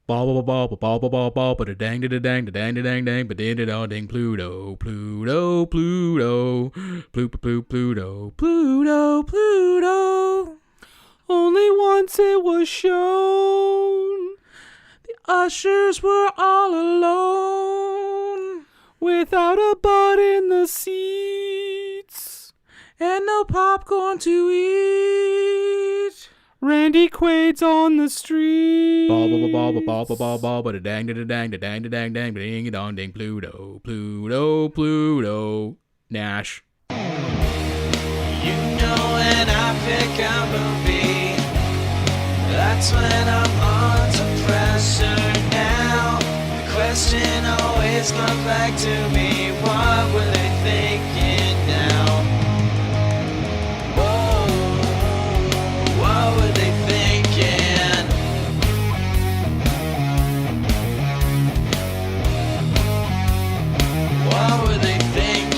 Ball ball ball ball ball ball ball but a dang da dang da dang da dang dang but ding da ding Pluto Pluto Pluto Pluto Pluto. Only once it was shown. The ushers were all alone, Without a butt in the seats. and no popcorn to eat. Randy Quaid's on the street. Ball ball ball ball ball ball ball but a dang da dang da dang da dang dang but ding dong ding Pluto Pluto Nash. You know when I pick a movie, that's when I'm under pressure now. The question always comes back to me, what were they thinking now? Whoa, what were they thinking? What were they thinking?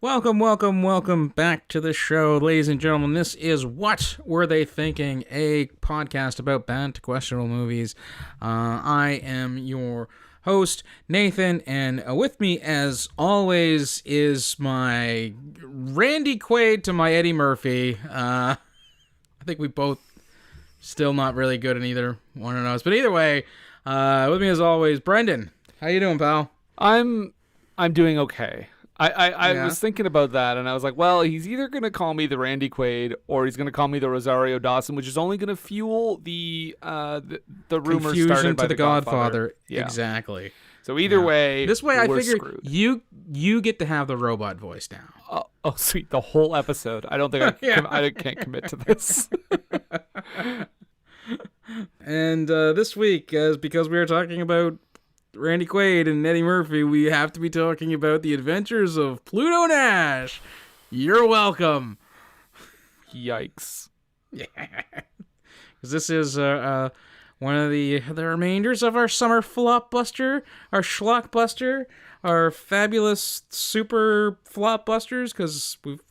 Welcome back to the show, ladies and gentlemen. This is What Were They Thinking, a podcast about banned questionable movies. I am your host, Nathan, and with me, as always, is my Randy Quaid to my Eddie Murphy. I think we both still not really good in either one of those, but either way, with me as always, Brendan. How you doing, pal? I'm doing okay. I Yeah. was thinking about that, and I was like, well, he's either going to call me the Randy Quaid, or he's going to call me the Rosario Dawson, which is only going to fuel the rumors Confusion started by to the Godfather. Yeah. Exactly. So either way, This way, I we're figured screwed. you get to have the robot voice now. Oh, sweet, the whole episode. I don't think Yeah. I can't commit to this. And this week, because we are talking about Randy Quaid and Eddie Murphy, we have to be talking about the Adventures of Pluto Nash. You're welcome. Yikes. Yeah, because this is one of the remainders of our summer flopbuster, our schlockbuster, our fabulous super flopbusters. Because we've,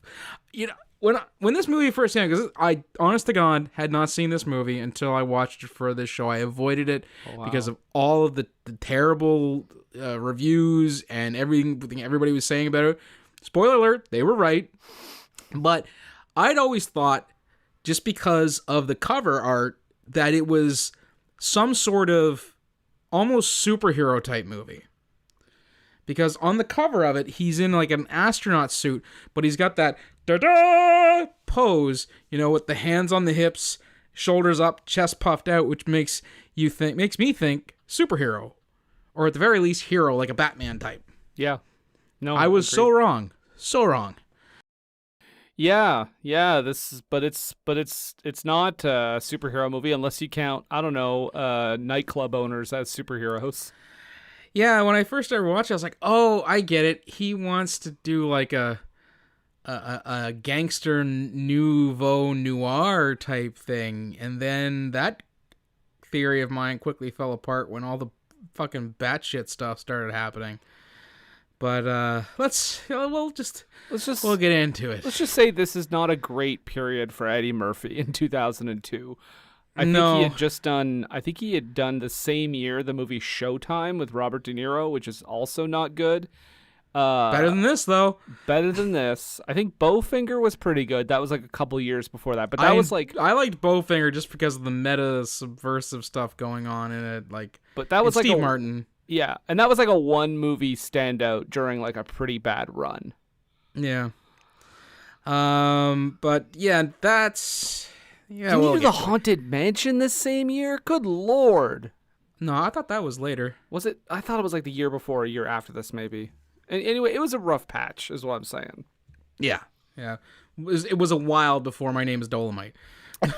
when this movie first came, because I, honest to God, had not seen this movie until I watched it for this show. I avoided it because of all of the terrible reviews and everything everybody was saying about it. Spoiler alert, they were right. But I'd always thought, just because of the cover art, that it was some sort of almost superhero type movie. Because on the cover of it, he's in like an astronaut suit, but he's got that da-da pose, with the hands on the hips, shoulders up, chest puffed out, which makes me think superhero, or at the very least hero, like a Batman type. Yeah. No, I was agreed. so wrong. Yeah. But it's not a superhero movie unless you count, I don't know, nightclub owners as superheroes. Yeah, when I first started watching, I was like, oh, I get it. He wants to do like a gangster nouveau noir type thing, and then that theory of mine quickly fell apart when all the fucking batshit stuff started happening. But we'll get into it. Let's just say this is not a great period for Eddie Murphy in 2002. I think he had done the same year the movie Showtime with Robert De Niro, which is also not good. Better than this, though. Better than this. I think Bowfinger was pretty good. That was like a couple years before that. But that was like, I liked Bowfinger just because of the meta subversive stuff going on in it. But that was like Steve Martin. Yeah, and that was like a one movie standout during like a pretty bad run. Yeah. But yeah, that's. Yeah, Didn't he do The Haunted Mansion this same year? Good Lord. No, I thought that was later. Was it? I thought it was like the year before or a year after this, maybe. And anyway, it was a rough patch, is what I'm saying. Yeah. It was a while before My Name is Dolomite.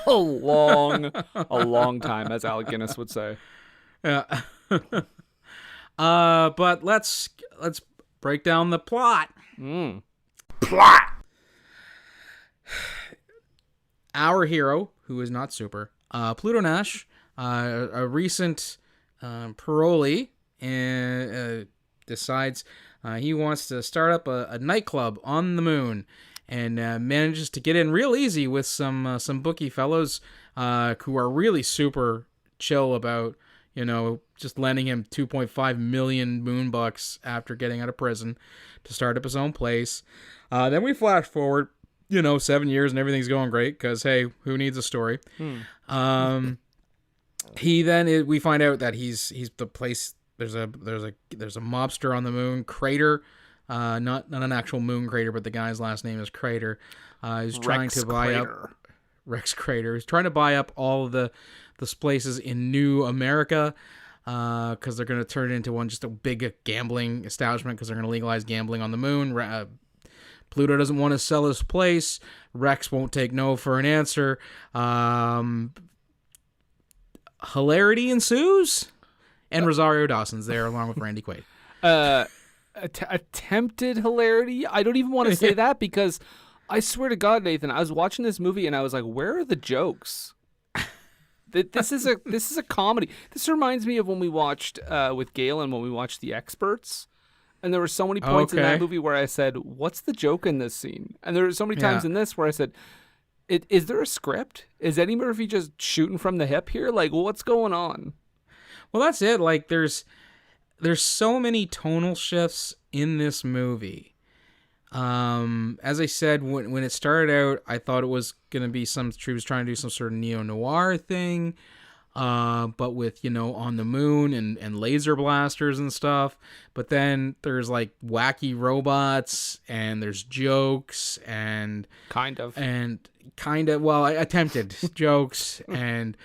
a long time, as Alec Guinness would say. Yeah. But let's break down the plot. Plot! Our hero, who is not super, Pluto Nash, a recent parolee, decides he wants to start up a nightclub on the moon, and manages to get in real easy with some bookie fellows who are really super chill about, just lending him 2.5 million moon bucks after getting out of prison to start up his own place. Then we flash forward, 7 years and everything's going great because, hey, who needs a story? We find out that he's the place. There's a mobster on the moon, Crater. Not an actual moon crater, but the guy's last name is Crater. He's trying to buy up Rex Crater. He's trying to buy up all of the places in New America because they're going to turn it into just a big gambling establishment because they're going to legalize gambling on the moon. Pluto doesn't want to sell his place. Rex won't take no for an answer. Hilarity ensues, and Rosario Dawson's there along with Randy Quaid. Attempted hilarity. I don't even want to say that because I swear to God, Nathan, I was watching this movie and I was like, where are the jokes? This is a comedy. This reminds me of when we watched with Galen when we watched The Experts. And there were so many points in that movie where I said, what's the joke in this scene? And there were so many times in this where I said, is there a script? Is Eddie Murphy just shooting from the hip here? Like, what's going on? Well, that's it. Like, there's so many tonal shifts in this movie. As I said, when it started out, I thought it was going to be she was trying to do some sort of neo-noir thing, but with, on the moon and laser blasters and stuff. But then there's like wacky robots and there's jokes and attempted jokes. And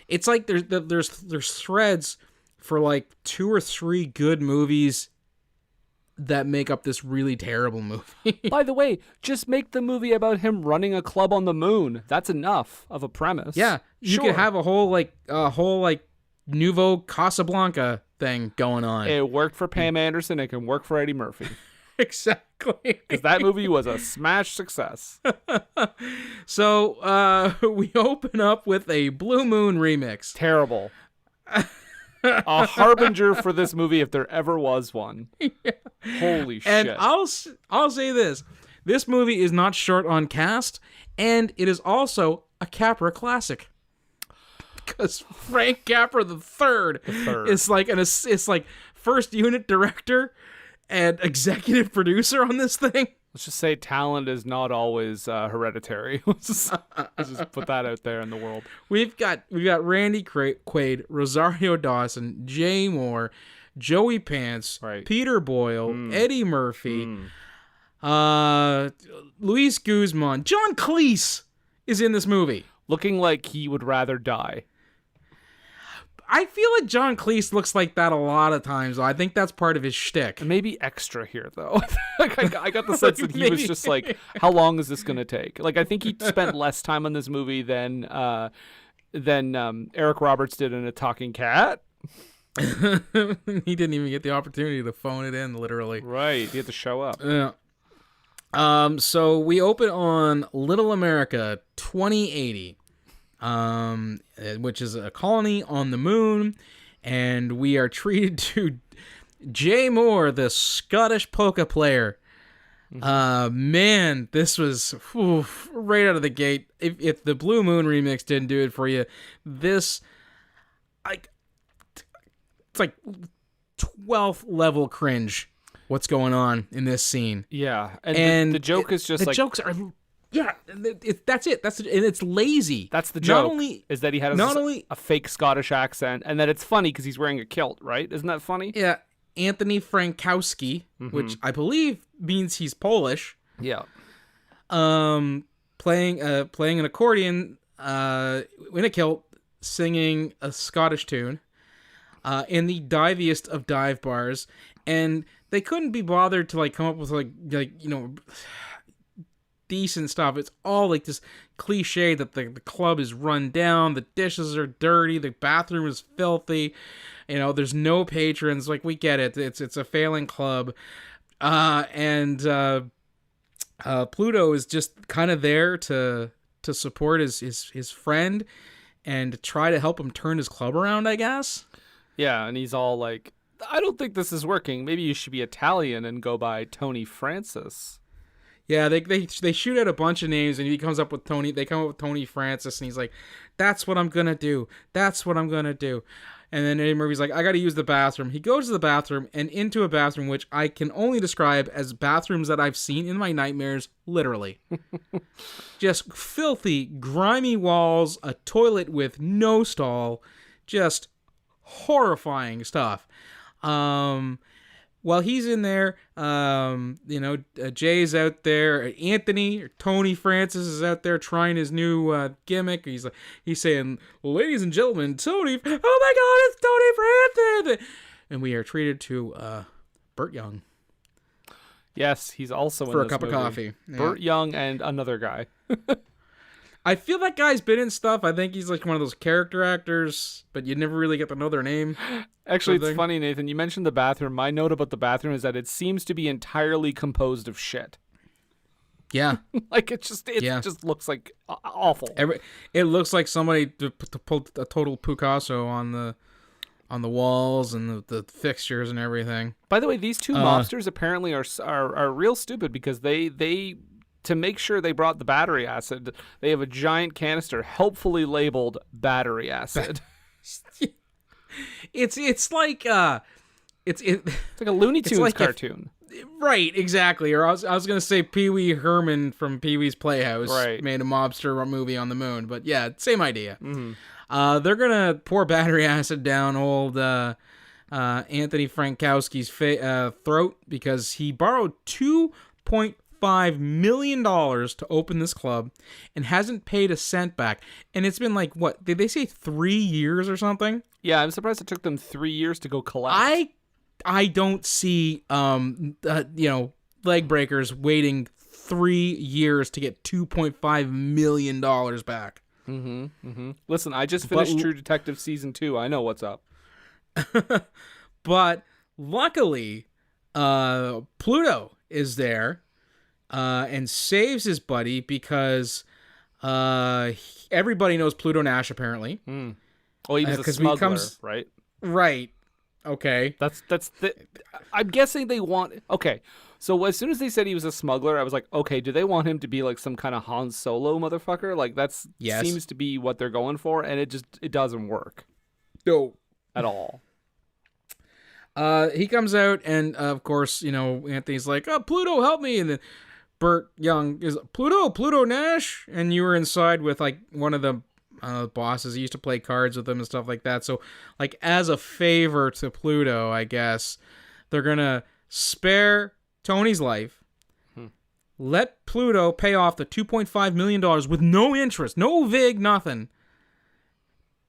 it's like there's threads for like 2 or 3 good movies that make up this really terrible movie. By the way, just make the movie about him running a club on the moon. That's enough of a premise. Yeah, you could have a whole Nouveau Casablanca thing going on. It worked for Pam Anderson. It can work for Eddie Murphy. Exactly. Because that movie was a smash success. So we open up with a Blue Moon remix. Terrible. A harbinger for this movie if there ever was one. Yeah. Holy shit. And I'll say this. This movie is not short on cast, and it is also a Capra classic. Because Frank Capra the third is like it's like first unit director and executive producer on this thing. Let's just say talent is not always hereditary. Let's just put that out there in the world. We've got Randy Quaid, Rosario Dawson, Jay Mohr, Joey Pants, Peter Boyle, Eddie Murphy, Luis Guzman, John Cleese is in this movie. Looking like he would rather die. I feel like John Cleese looks like that a lot of times, though. I think that's part of his shtick. Maybe extra here, though. I got the sense that he was just like, how long is this going to take? Like, I think he spent less time on this movie than Eric Roberts did in A Talking Cat. He didn't even get the opportunity to phone it in, literally. Right. He had to show up. Yeah. So we open on Little America 2080. Which is a colony on the moon, and we are treated to Jay Mohr, the Scottish polka player. Man, this was right out of the gate. If the Blue Moon remix didn't do it for you, this it's like 12th level cringe. What's going on in this scene? Yeah, and the joke is just the jokes are. Yeah, that's it. And it's lazy. That's the joke. Is that he had a fake Scottish accent, and that it's funny because he's wearing a kilt, right? Isn't that funny? Yeah, Anthony Frankowski, which I believe means he's Polish. Yeah. Playing an accordion in a kilt, singing a Scottish tune in the diviest of dive bars, and they couldn't be bothered to come up with decent stuff. It's all like this cliche that the club is run down, the dishes are dirty, the bathroom is filthy, there's no patrons. Like, we get it. It's a failing club. And Pluto is just kind of there to support his friend and to try to help him turn his club around, I guess. Yeah, and he's all like, I don't think this is working. Maybe you should be Italian and go by Tony Francis. Yeah, they shoot out a bunch of names, and he comes up with Tony. They come up with Tony Francis, and he's like, "That's what I'm gonna do. That's what I'm gonna do." And then Eddie Murphy's like, "I got to use the bathroom." He goes to the bathroom, and into a bathroom which I can only describe as bathrooms that I've seen in my nightmares, literally. Just filthy, grimy walls, a toilet with no stall, just horrifying stuff. While he's in there, Jay's out there. Anthony, or Tony Francis, is out there trying his new gimmick. He's saying, "Ladies and gentlemen, Tony, oh my God, it's Tony Francis!" And we are treated to Burt Young. Yes, he's also for in a cup movie. of coffee. Yeah. Burt Young and another guy. I feel that guy's been in stuff. I think he's like one of those character actors, but you never really get to know their name. Actually, it's funny, Nathan. You mentioned the bathroom. My note about the bathroom is that it seems to be entirely composed of shit. Yeah. Like, it just looks like awful. It looks like somebody pulled a total Picasso on the walls and the fixtures and everything. By the way, these two mobsters apparently are real stupid because they to make sure they brought the battery acid, they have a giant canister helpfully labeled battery acid. It's like a Looney Tunes cartoon. Right, exactly. Or I was gonna say Pee Wee Herman from Pee Wee's Playhouse made a mobster movie on the moon, but yeah, same idea. Mm-hmm. They're gonna pour battery acid down old Anthony Frankowski's throat because he borrowed $2.5 million to open this club and hasn't paid a cent back. And it's been like, what, did they say 3 years or something? Yeah, I'm surprised it took them 3 years to go collect. I don't see leg breakers waiting 3 years to get $2.5 million back. Mm-hmm. Mm-hmm. Listen, I just finished True Detective Season 2. I know what's up. But luckily, Pluto is there and saves his buddy because everybody knows Pluto Nash, apparently. Mm. Oh, he was a smuggler, right? Right. Okay. That's I'm guessing they want... Okay, so as soon as they said he was a smuggler, I was like, okay, do they want him to be like some kind of Han Solo motherfucker? Like, seems to be what they're going for, and it doesn't work. No. At all. He comes out, and of course, Anthony's like, "Oh, Pluto, help me!" And then Burt Young is Pluto Nash, and you were inside with like one of the bosses. He used to play cards with them and stuff like that. So, like, as a favor to Pluto, I guess they're gonna spare Tony's life, let Pluto pay off the $2.5 million with no interest, no vig, nothing.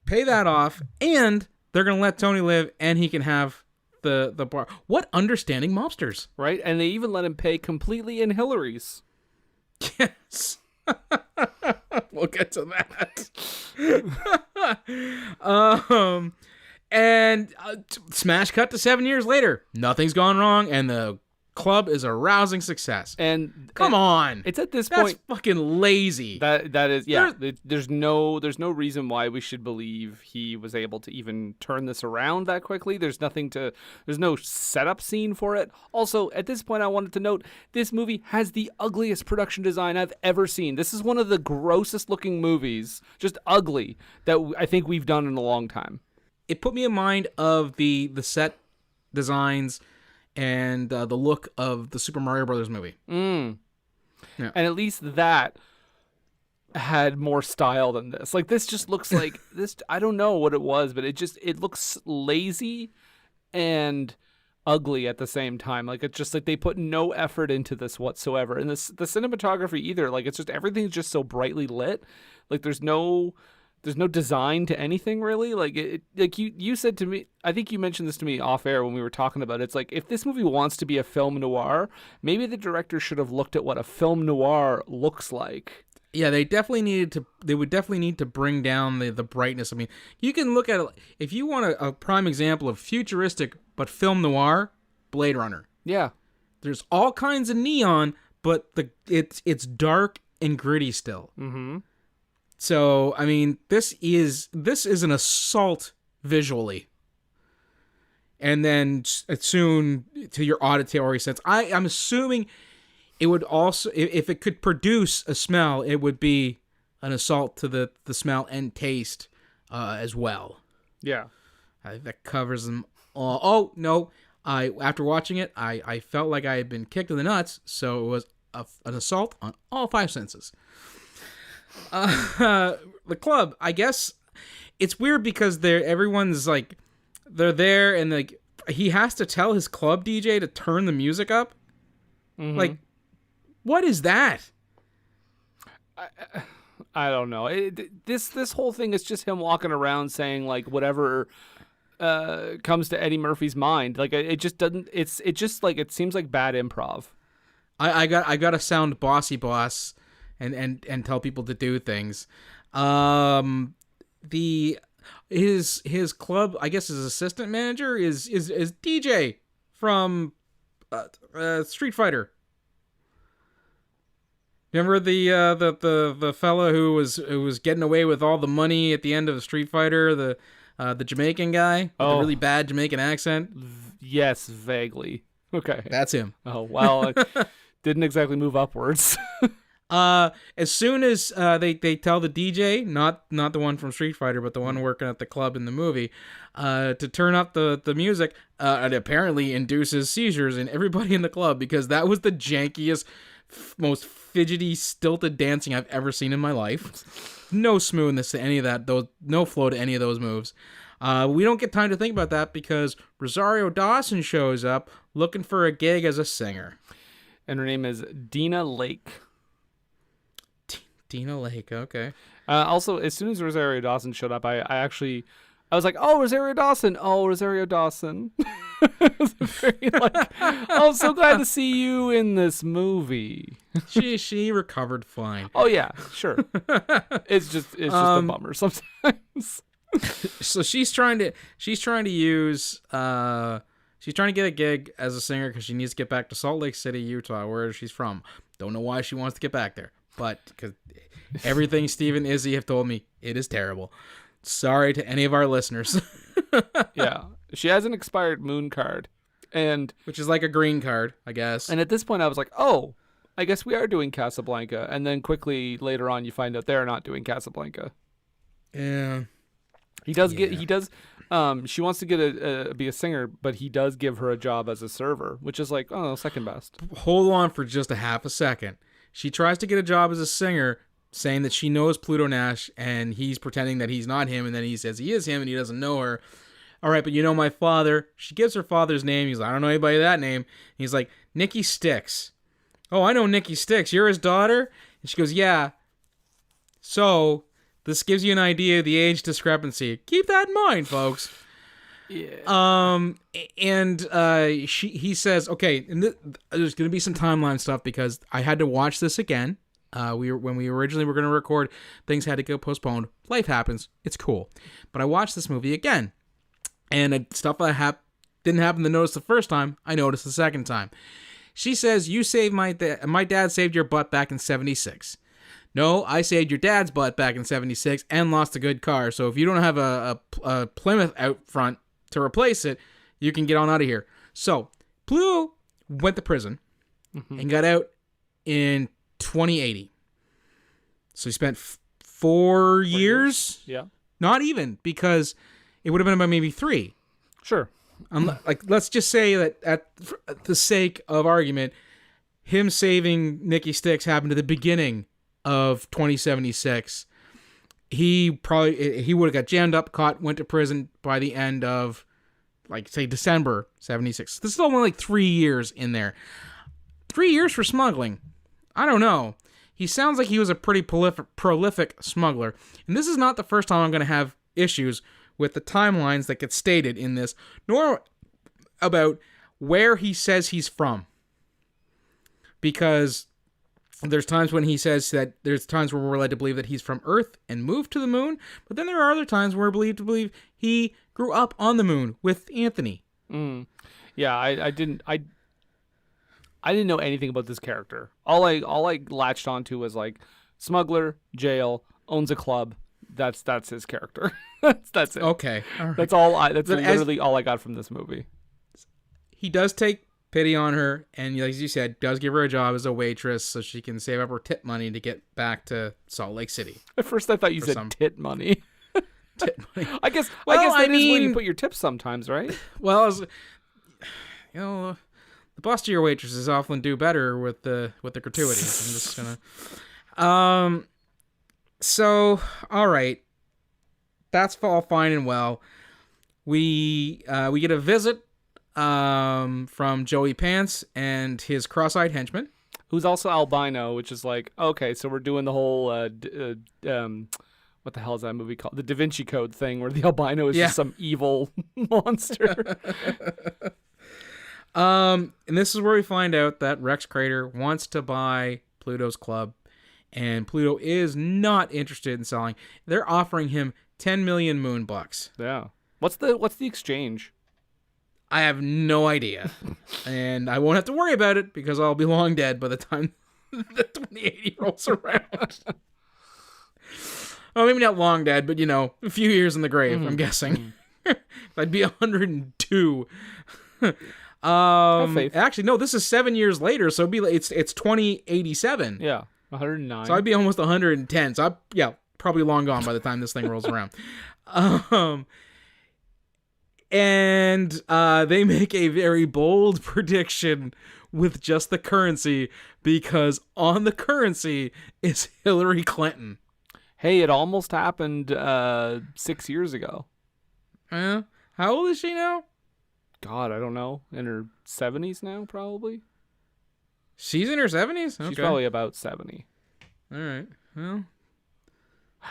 Pay that off, and they're gonna let Tony live, and he can have the bar. What understanding mobsters, right? And they even let him pay completely in Hillary's. Yes. We'll get to that. And smash cut to 7 years later. Nothing's gone wrong, and the club is a rousing success. And come on, it's at this point fucking lazy. That is, yeah. There's no reason why we should believe he was able to even turn this around that quickly. There's no setup scene for it. Also, at this point, I wanted to note this movie has the ugliest production design I've ever seen. This is one of the grossest looking movies, just ugly, that I think we've done in a long time. It put me in mind of the set designs and the look of the Super Mario Brothers movie. Yeah. And at least that had more style than this. Like, this just looks like this. I don't know what it was, but it looks lazy and ugly at the same time. Like, it's just like they put no effort into this whatsoever. And the cinematography either. Like, it's just everything's just so brightly lit. Like, there's no design to anything, really. Like, like you said to me, I think you mentioned this to me off air when we were talking about it. It's like, if this movie wants to be a film noir, maybe the director should have looked at what a film noir looks like. Yeah, they would definitely need to bring down the brightness. I mean, you can look at it, if you want a prime example of futuristic but film noir, Blade Runner. Yeah. There's all kinds of neon, but it's dark and gritty still. Mm-hmm. So, I mean, this is an assault visually. And then soon to your auditory sense. I'm assuming it would also, if it could produce a smell, it would be an assault to the smell and taste as well. Yeah. I think that covers them all. Oh, no. After watching it, I felt like I had been kicked in the nuts, so it was an assault on all 5 senses. The club, I guess, it's weird because everyone's like, they're there, and like he has to tell his club DJ to turn the music up. Mm-hmm. Like, what is that? I don't know. This whole thing is just him walking around saying like whatever comes to Eddie Murphy's mind. Like it just doesn't. It just like it seems like bad improv. I got to sound bossy boss and tell people to do things. His club, I guess his assistant manager is DJ from Street Fighter. Remember the fella who was getting away with all the money at the end of Street Fighter, the Jamaican guy with the really bad Jamaican accent? Yes, vaguely. Okay. That's him. Oh, well, it didn't exactly move upwards. As soon as they tell the DJ, not the one from Street Fighter, but the one working at the club in the movie, to turn up the music, it apparently induces seizures in everybody in the club, because that was the jankiest, most fidgety, stilted dancing I've ever seen in my life. No smoothness to any of that, no flow to any of those moves. We don't get time to think about that because Rosario Dawson shows up looking for a gig as a singer. And her name is Dina Lake. Dina Lake, okay. Also, as soon as Rosario Dawson showed up, I was like, oh, Rosario Dawson. Oh, Rosario Dawson. It was very like, oh, I'm so glad to see you in this movie. She recovered fine. Oh yeah, sure. It's just a bummer sometimes. So she's trying to use she's trying to get a gig as a singer because she needs to get back to Salt Lake City, Utah, where she's from. Don't know why she wants to get back there, but because everything Steve and Izzy have told me, it is terrible. Sorry to any of our listeners. Yeah, she has an expired moon card, which is like a green card, I guess. And at this point, I was like, oh, I guess we are doing Casablanca. And then quickly later on, you find out they're not doing Casablanca. Yeah. He does. She wants to be a singer, but he does give her a job as a server, which is like, oh, second best. Hold on for just a half a second. She tries to get a job as a singer, saying that she knows Pluto Nash, and he's pretending that he's not him, and then he says he is him, and he doesn't know her. All right, but you know my father. She gives her father's name. He's like, I don't know anybody with that name. He's like, Nikki Sticks. Oh, I know Nikki Sticks. You're his daughter? And she goes, yeah. So this gives you an idea of the age discrepancy. Keep that in mind, folks. Yeah. He says, okay, and there's going to be some timeline stuff because I had to watch this again. When we originally were going to record, things had to get postponed. Life happens. It's cool. But I watched this movie again. And stuff I didn't happen to notice the first time, I noticed the second time. She says, you saved my dad saved your butt back in 76. No, I saved your dad's butt back in 76 and lost a good car. So if you don't have a Plymouth out front to replace it, you can get on out of here. So Pluto went to prison and got out in 2080. So he spent 4 years? Yeah. Not even, because it would have been about maybe 3. Sure. Like, let's just say that at the sake of argument, him saving Nikki Sticks happened at the beginning of 2076. He would have got jammed up, caught, went to prison by the end of, like, say, December 76. This is only like 3 years in there. 3 years for smuggling. I don't know. He sounds like he was a pretty prolific smuggler. And this is not the first time I'm going to have issues with the timelines that get stated in this, nor about where he says he's from. Because there's times when he says that there's times where we're led to believe that he's from Earth and moved to the moon, but then there are other times where we're to believe he grew up on the moon with Anthony. Yeah, I didn't know anything about this character. All I latched onto was like smuggler, jail, owns a club. That's his character. that's it. Okay. All right. That's literally all I got from this movie. He does take pity on her, and like you said, does give her a job as a waitress so she can save up her tip money to get back to Salt Lake City. At first, I thought you said tit money. Tit money. I guess that is where you put your tips sometimes, right? Well, the bustier waitresses often do better with the gratuities. I'm just gonna. So, all right, that's all fine and well. We get a visit from Joey Pants and his cross-eyed henchman, who's also albino, which is like, okay, so we're doing the whole what the hell is that movie called? The Da Vinci Code thing, where the albino is just some evil monster. And this is where we find out that Rex Crater wants to buy Pluto's club, and Pluto is not interested in selling. They're offering him 10 million moon bucks. Yeah. What's the exchange? I have no idea. And I won't have to worry about it because I'll be long dead by the time the 2080 rolls around. Well, maybe not long dead, but, a few years in the grave, I'm guessing. I'd be 102. Actually, no, this is 7 years later, so it's 2087. Yeah, 109. So I'd be almost 110. So probably long gone by the time this thing rolls around. And they make a very bold prediction with just the currency, because on the currency is Hillary Clinton. Hey, it almost happened 6 years ago. How old is she now? God, I don't know. In her 70s now, probably. She's in her 70s? Okay. She's probably about 70. All right. Well.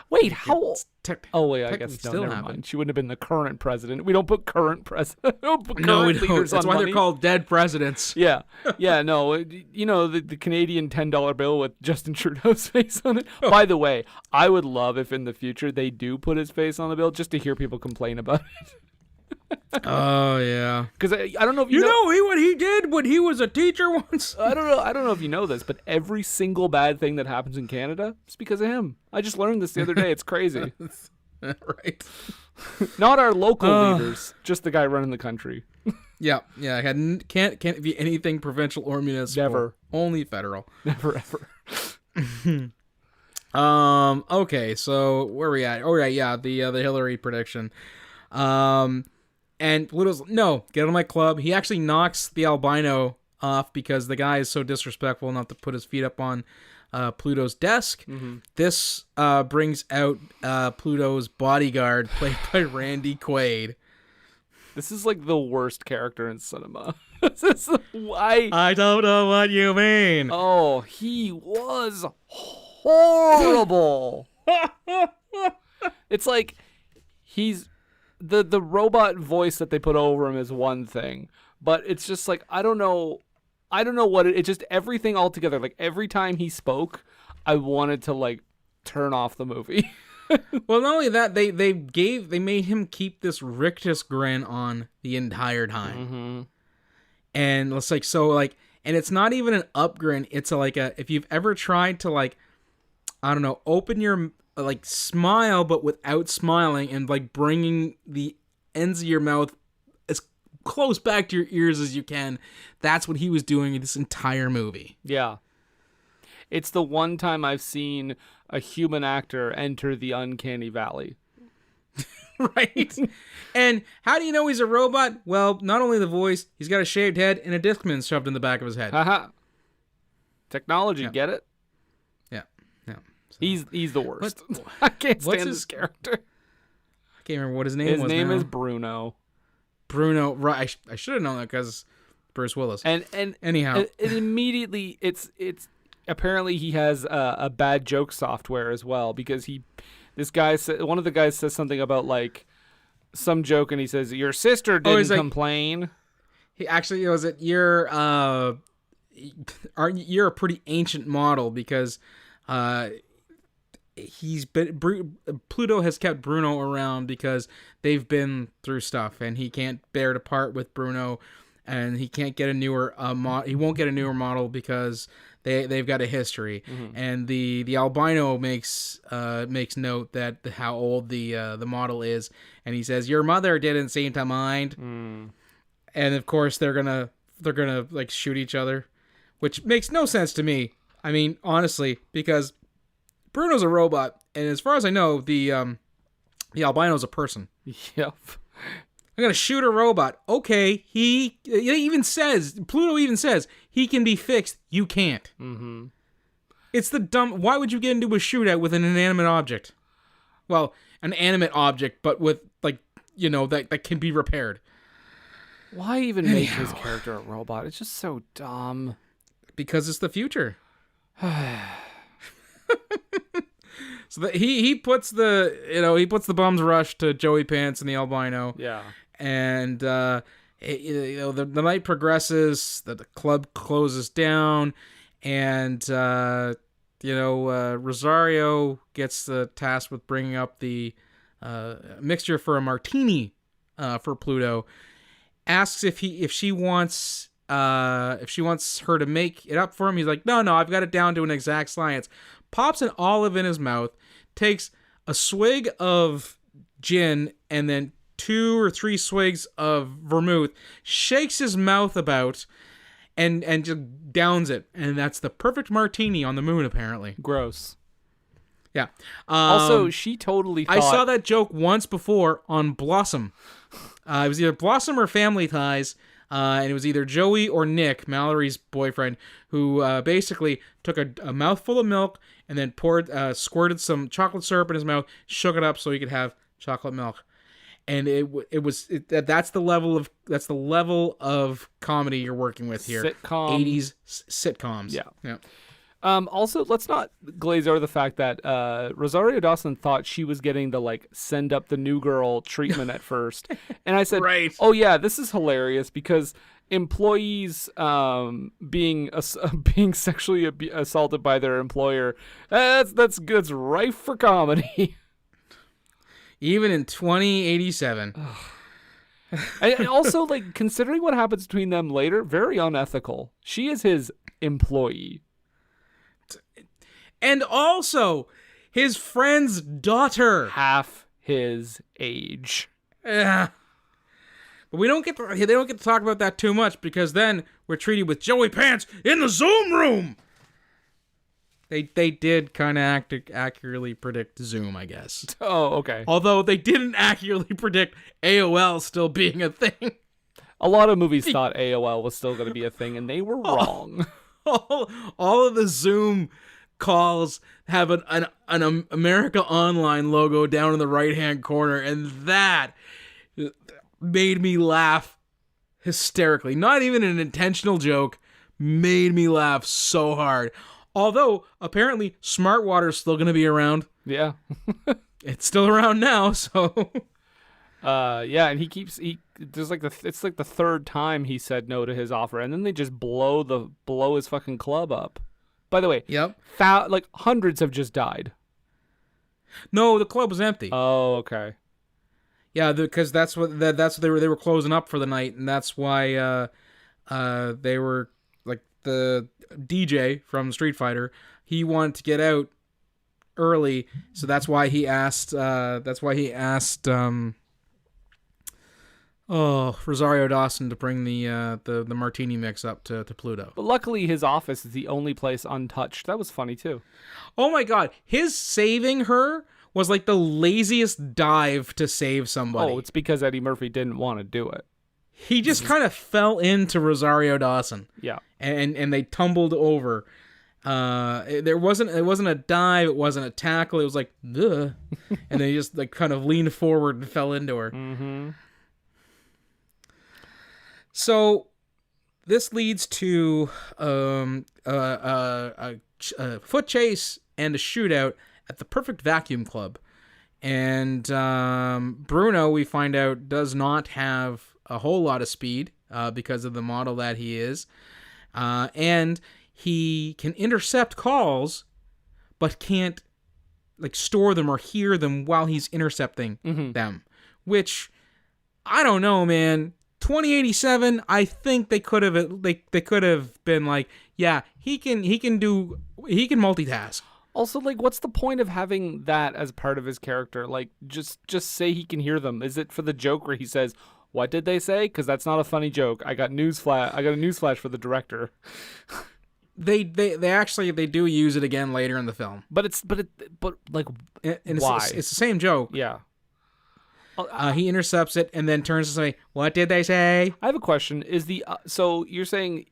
Wait, how old? I guess still never happened. mind. She wouldn't have been the current president. We don't put current president. We don't put no, we current don't. leaders That's on why money. they're called dead presidents. Yeah. No. The Canadian $10 bill with Justin Trudeau's face on it. Oh. By the way, I would love if in the future they do put his face on the bill just to hear people complain about it. Oh yeah, because I don't know if you know what he did when he was a teacher once. I don't know if you know this, but every single bad thing that happens in Canada is because of him. I just learned this the other day. It's crazy. Right. Not our local leaders, just the guy running the country. Yeah. Can't be anything provincial or municipal. Never. Only federal. Never ever. Okay, so where are we at? Oh yeah, the Hillary prediction. And Pluto's, no, get out of my club. He actually knocks the albino off because the guy is so disrespectful not to put his feet up on Pluto's desk. Mm-hmm. This brings out Pluto's bodyguard, played by Randy Quaid. This is like the worst character in cinema. This is why. I don't know what you mean. Oh, he was horrible. It's like he's... The robot voice that they put over him is one thing, but it's just like, I don't know what it's just everything all together. Like every time he spoke, I wanted to like turn off the movie. Well, not only that, they made him keep this rictus grin on the entire time. Mm-hmm. And it's like, and it's not even an up grin. It's if you've ever tried to like, I don't know, open your, like smile but without smiling and like bringing the ends of your mouth as close back to your ears as you can. That's what he was doing in this entire movie. Yeah. It's the one time I've seen a human actor enter the uncanny valley. Right? And how do you know he's a robot? Well, not only the voice, he's got a shaved head and a Discman shoved in the back of his head. Haha. Technology, get it? Yeah. So. He's the worst. I can't stand this character. I can't remember what his name was. His name is Bruno. Bruno, right? I should have known that because Bruce Willis. And anyhow, it immediately it's apparently he has a bad joke software as well, because one of the guys says something about like some joke and he says your sister didn't complain. He actually was it you're a pretty ancient model because Pluto has kept Bruno around because they've been through stuff and he can't bear to part with Bruno, and he can't get a newer he won't get a newer model because they've got a history. Mm-hmm. And the albino makes note that how old the model is, and he says your mother didn't seem to mind. And of course they're gonna like shoot each other, which makes no sense to me. I mean, honestly, because Bruno's a robot, and as far as I know, the albino's a person. Yep. I'm gonna shoot a robot. Okay, Pluto even says he can be fixed. You can't. Mm-hmm. It's the dumb. Why would you get into a shootout with an inanimate object? Well, an animate object, but with that can be repaired. Why even make his character a robot? It's just so dumb. Because it's the future. So he puts the bum's rush to Joey Pants and the albino. Yeah. And the night progresses. The club closes down, and Rosario gets the task with bringing up the mixture for a martini for Pluto. Asks if she wants her to make it up for him. He's like, no, I've got it down to an exact science. Pops an olive in his mouth, takes a swig of gin, and then 2 or 3 swigs of vermouth, shakes his mouth about, and just downs it. And that's the perfect martini on the moon, apparently. Gross. Yeah. Also, she totally thought... I saw that joke once before on Blossom. It was either Blossom or Family Ties, and it was either Joey or Nick, Mallory's boyfriend, who basically took a mouthful of milk and then squirted some chocolate syrup in his mouth, shook it up so he could have chocolate milk. And that's the level of comedy you're working with here. Sitcom. 80s sitcoms. Yeah. Also, let's not glaze over the fact that Rosario Dawson thought she was getting the send up the new girl treatment at first, and I said, right. "Oh yeah, this is hilarious because employees being sexually assaulted by their employer, that's rife for comedy." Even in 2087. And also, considering what happens between them later, very unethical. She is his employee. And also, his friend's daughter. Half his age. Yeah. But they don't get to talk about that too much, because then we're treated with Joey Pants in the Zoom room. They did kind of accurately predict Zoom, I guess. Oh, okay. Although they didn't accurately predict AOL still being a thing. A lot of movies thought AOL was still going to be a thing, and they were wrong. All of the Zoom calls have an America Online logo down in the right-hand corner, and that made me laugh hysterically. Not even an intentional joke, made me laugh so hard. Although, apparently, Smart Water's still going to be around. Yeah. It's still around now, so... yeah, and it's the third time he said no to his offer, and then they just blow his fucking club up. By the way, yep. Hundreds have just died. No, the club was empty. Oh, okay. Yeah, because that's what they were closing up for the night, and that's why they were the DJ from Street Fighter. He wanted to get out early, so that's why he asked. Rosario Dawson to bring the martini mix up to Pluto. But luckily, his office is the only place untouched. That was funny too. Oh my God, his saving her was the laziest dive to save somebody. Oh, it's because Eddie Murphy didn't want to do it. He just kind of fell into Rosario Dawson. Yeah. And they tumbled over. It wasn't a dive, it wasn't a tackle, it was ugh. And they just kind of leaned forward and fell into her. Mm-hmm. So this leads to a foot chase and a shootout at the Perfect Vacuum Club. And Bruno, we find out, does not have a whole lot of speed because of the model that he is. And he can intercept calls, but can't store them or hear them while he's intercepting them. Which, I don't know, man. 2087, I think they could have been yeah, he can multitask. Also, what's the point of having that as part of his character? Just say he can hear them. Is it for the joke where he says, What did they say? Because that's not a funny joke. I got a newsflash for the director. They actually do use it again later in the film. But why? It's the same joke. Yeah. He intercepts it and then turns to say, "What did they say?" I have a question. Is the so you're saying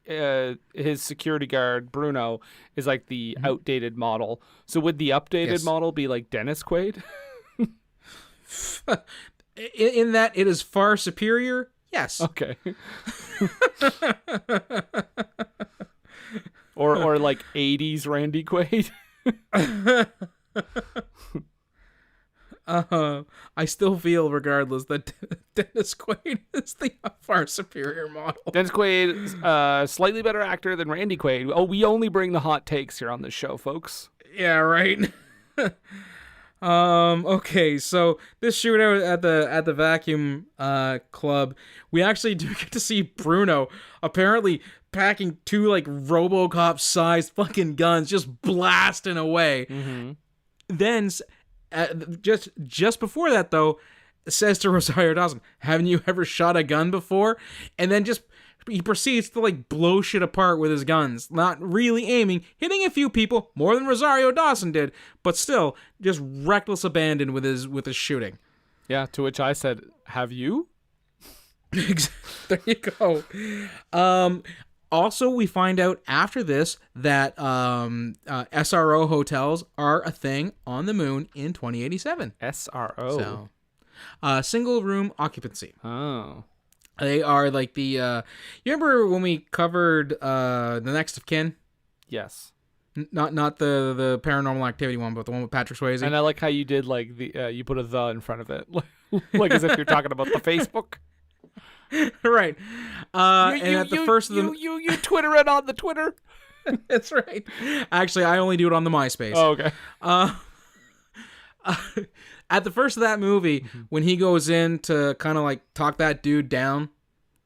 his security guard Bruno is like the outdated model? So would the updated model be like Dennis Quaid? In that it is far superior. Yes. Okay. or like 80s Randy Quaid. I still feel, regardless, that Dennis Quaid is the far superior model. Dennis Quaid is a slightly better actor than Randy Quaid. Oh, we only bring the hot takes here on this show, folks. Yeah, right. Okay, so this shootout at the vacuum club, we actually do get to see Bruno apparently packing 2 like RoboCop sized fucking guns, just blasting away. Mm-hmm. Then just before that, though, says to Rosario Dawson, "Haven't you ever shot a gun before?" And then he proceeds to like blow shit apart with his guns, not really aiming, hitting a few people more than Rosario Dawson did, but still just reckless abandon with his shooting. Yeah, to which I said, "Have you?" There you go. Also, we find out after this that SRO hotels are a thing on the moon in 2087. SRO. So, single room occupancy. Oh. They are like the. You remember when we covered the Next of Kin? Yes. Not the Paranormal Activity one, but the one with Patrick Swayze. And I like how you did like the you put a "the" in front of it, like as if you're talking about the Facebook. Right. First of them, you Twitter it on the Twitter. That's right. Actually, I only do it on the MySpace. Oh, okay. At the first of that movie, when he goes in to kind of like talk that dude down,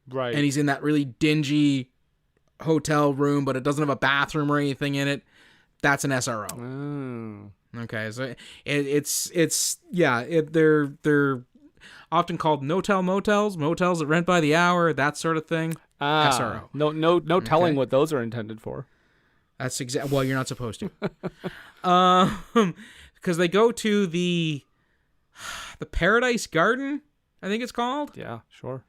right, and he's in that really dingy hotel room, but it doesn't have a bathroom or anything in it, that's an SRO. Oh. Okay, so they're often called no-tell motels that rent by the hour, that sort of thing. SRO. No telling what those are intended for. That's well, you're not supposed to. Because they go to the Paradise Garden, I think it's called. Yeah, sure.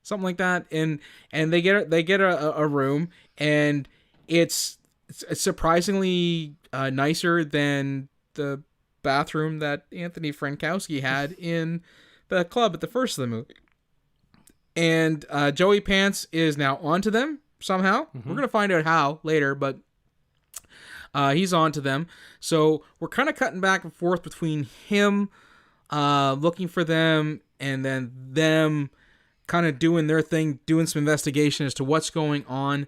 Something like that, and they get a room, and it's surprisingly nicer than the bathroom that Anthony Frankowski had in the club at the first of the movie. And Joey Pants is now onto them somehow. We're going to find out how later, but he's onto them. So we're kind of cutting back and forth between him looking for them and then them kind of doing their thing, doing some investigation as to what's going on.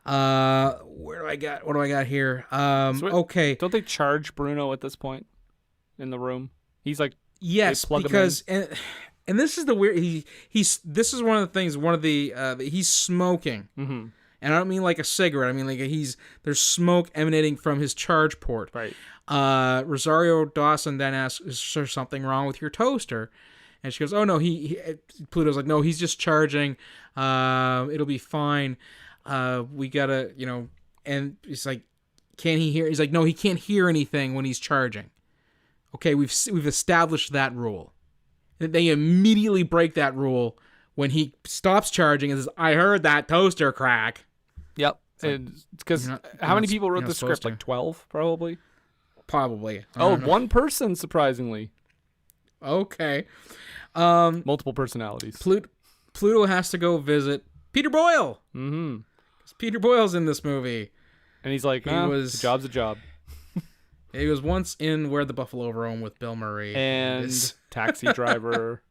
What do I got here? Okay. Don't they charge Bruno at this point in the room? He's like, yes, because and this is the weird. This is one of the things. He's smoking, and I don't mean like a cigarette. I mean like there's smoke emanating from his charge port. Right. Rosario Dawson then asks, "Is there something wrong with your toaster?" And she goes, "Oh no, Pluto's like, no, he's just charging. It'll be fine. We gotta, And he's like, can he hear? He's like, no, he can't hear anything when he's charging. Okay, we've established that rule. And they immediately break that rule when he stops charging and says, "I heard that toaster crack." Yep. Because how many people wrote the script? Like 12, probably. Probably. One person, surprisingly. Okay. Multiple personalities. Pluto has to go visit Peter Boyle. Mm-hmm. Peter Boyle's in this movie. And he's like, the job's a job. He was once in Where the Buffalo Roam with Bill Murray. And Taxi Driver.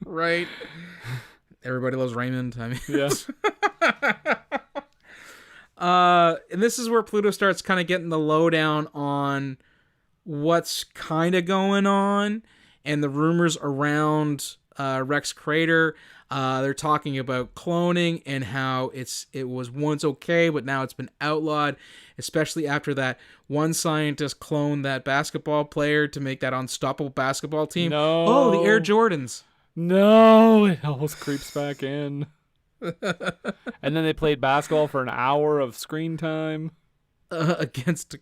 Right. Everybody loves Raymond. I mean, yeah. And this is where Pluto starts kind of getting the lowdown on what's kind of going on and the rumors around Rex Crater. They're talking about cloning and how it was once okay, but now it's been outlawed, especially after that one scientist cloned that basketball player to make that unstoppable basketball team. No. Oh, the Air Jordans. No, it almost creeps back in. And then they played basketball for an hour of screen time against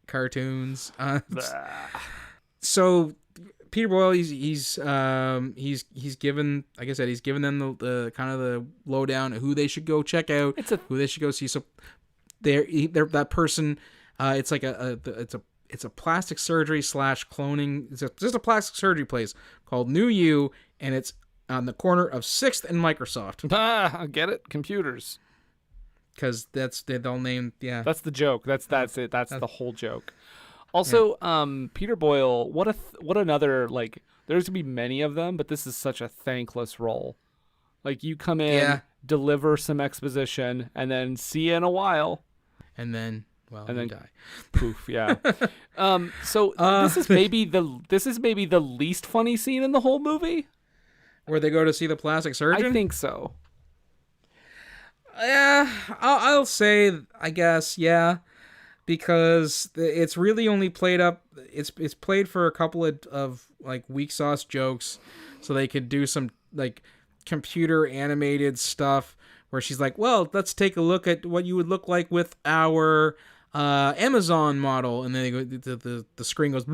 cartoons. So Peter Boyle, he's given, like I said, he's given them the kind of the lowdown of who they should go check out, who they should go see. So they're that person. It's like it's a plastic surgery / cloning. It's just a plastic surgery place called New You, and it's on the corner of 6th and Microsoft. I get it. Computers. Because they'll name, yeah. That's the joke. That's it. That's the whole joke. Also, Peter Boyle, what another, like, there's going to be many of them, but this is such a thankless role. Like, you come in, deliver some exposition, and then see you in a while. And then, well, and then die. Poof, yeah. So this is maybe the least funny scene in the whole movie. Where they go to see the plastic surgeon? I think so. Yeah, I'll say, I guess, yeah. Because it's really only played up. It's played for a couple of like weak sauce jokes, so they could do some like computer animated stuff where she's like, "Well, let's take a look at what you would look like with our Amazon model," and then they go, the screen goes,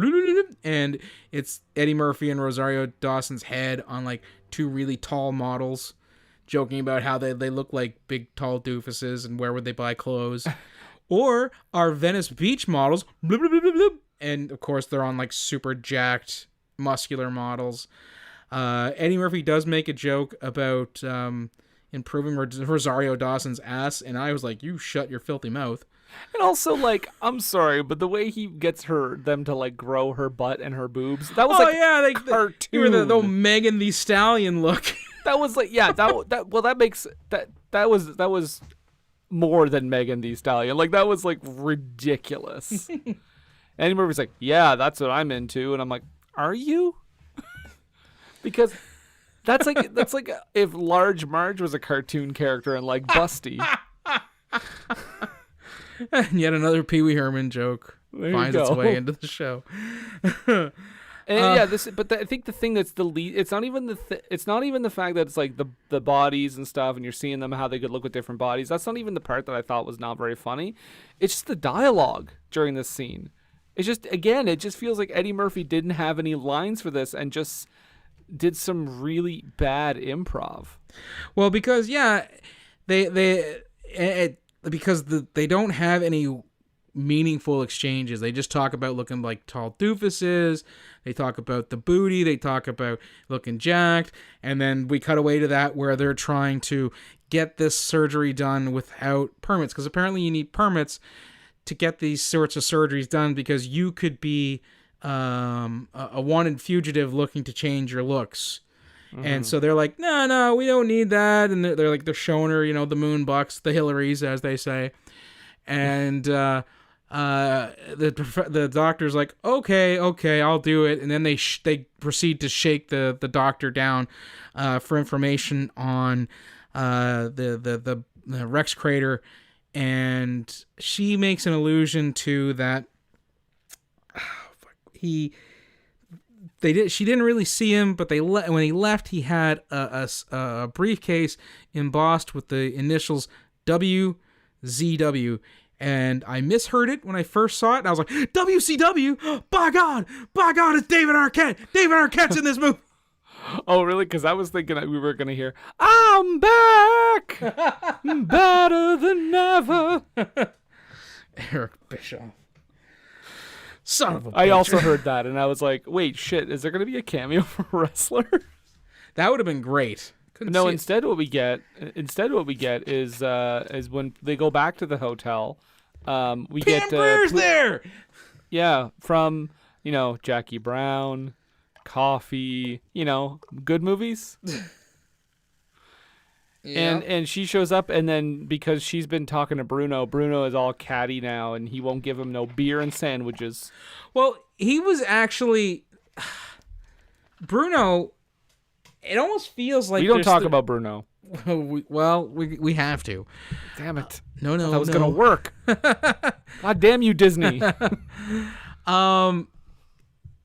and it's Eddie Murphy and Rosario Dawson's head on like two really tall models, joking about how they look like big tall doofuses and where would they buy clothes. Or our Venice Beach models, blah, blah, blah, blah, blah. And of course they're on like super jacked, muscular models. Eddie Murphy does make a joke about improving Rosario Dawson's ass, and I was like, "You shut your filthy mouth." And also, like, I'm sorry, but the way he gets them to like grow her butt and her boobs, that was cartoon. You were the Megan Thee Stallion look. That was like, yeah, that was more than Megan Thee Stallion. Like, that was like ridiculous. Eddie Murphy's like, "Yeah, that's what I'm into," and I'm like, "Are you?" Because that's like if Large Marge was a cartoon character and like Busty. And yet another Pee Wee Herman joke finds its way into the show. And I think the thing that's the lead, it's not even the fact that it's like the bodies and stuff, and you're seeing them how they could look with different bodies. That's not even the part that I thought was not very funny. It's just the dialogue during this scene. It's just, again, it just feels like Eddie Murphy didn't have any lines for this and just did some really bad improv. Well, because they don't have any meaningful exchanges. They just talk about looking like tall doofuses. They talk about the booty. They talk about looking jacked. And then we cut away to that where they're trying to get this surgery done without permits. Because apparently you need permits to get these sorts of surgeries done, because you could be a wanted fugitive looking to change your looks. Mm-hmm. And so they're like, no, we don't need that. And they're showing her, the moon bucks, the Hillarys, as they say. And the doctor's like, okay, I'll do it. And then they proceed to shake the doctor down for information on the Rex crater, and she makes an allusion to that. She didn't really see him, but when he left, he had a briefcase embossed with the initials WZW. And I misheard it when I first saw it, and I was like, WCW? By God, it's David Arquette. David Arquette's in this movie. Oh, really? Because I was thinking we were going to hear, "I'm back, better than ever." Eric Bischoff. Son of a bitch. I also heard that, and I was like, wait, shit, is there going to be a cameo for a wrestler? That would have been great. No, instead what we get is when they go back to the hotel, we get Breer's there. Yeah, from Jackie Brown, Coffee, good movies. Yeah. And she shows up, and then because she's been talking to Bruno is all catty now, and he won't give him no beer and sandwiches. Well, he was actually Bruno. It almost feels like we don't talk about Bruno. We have to. Damn it! No, that was gonna work. God damn you, Disney.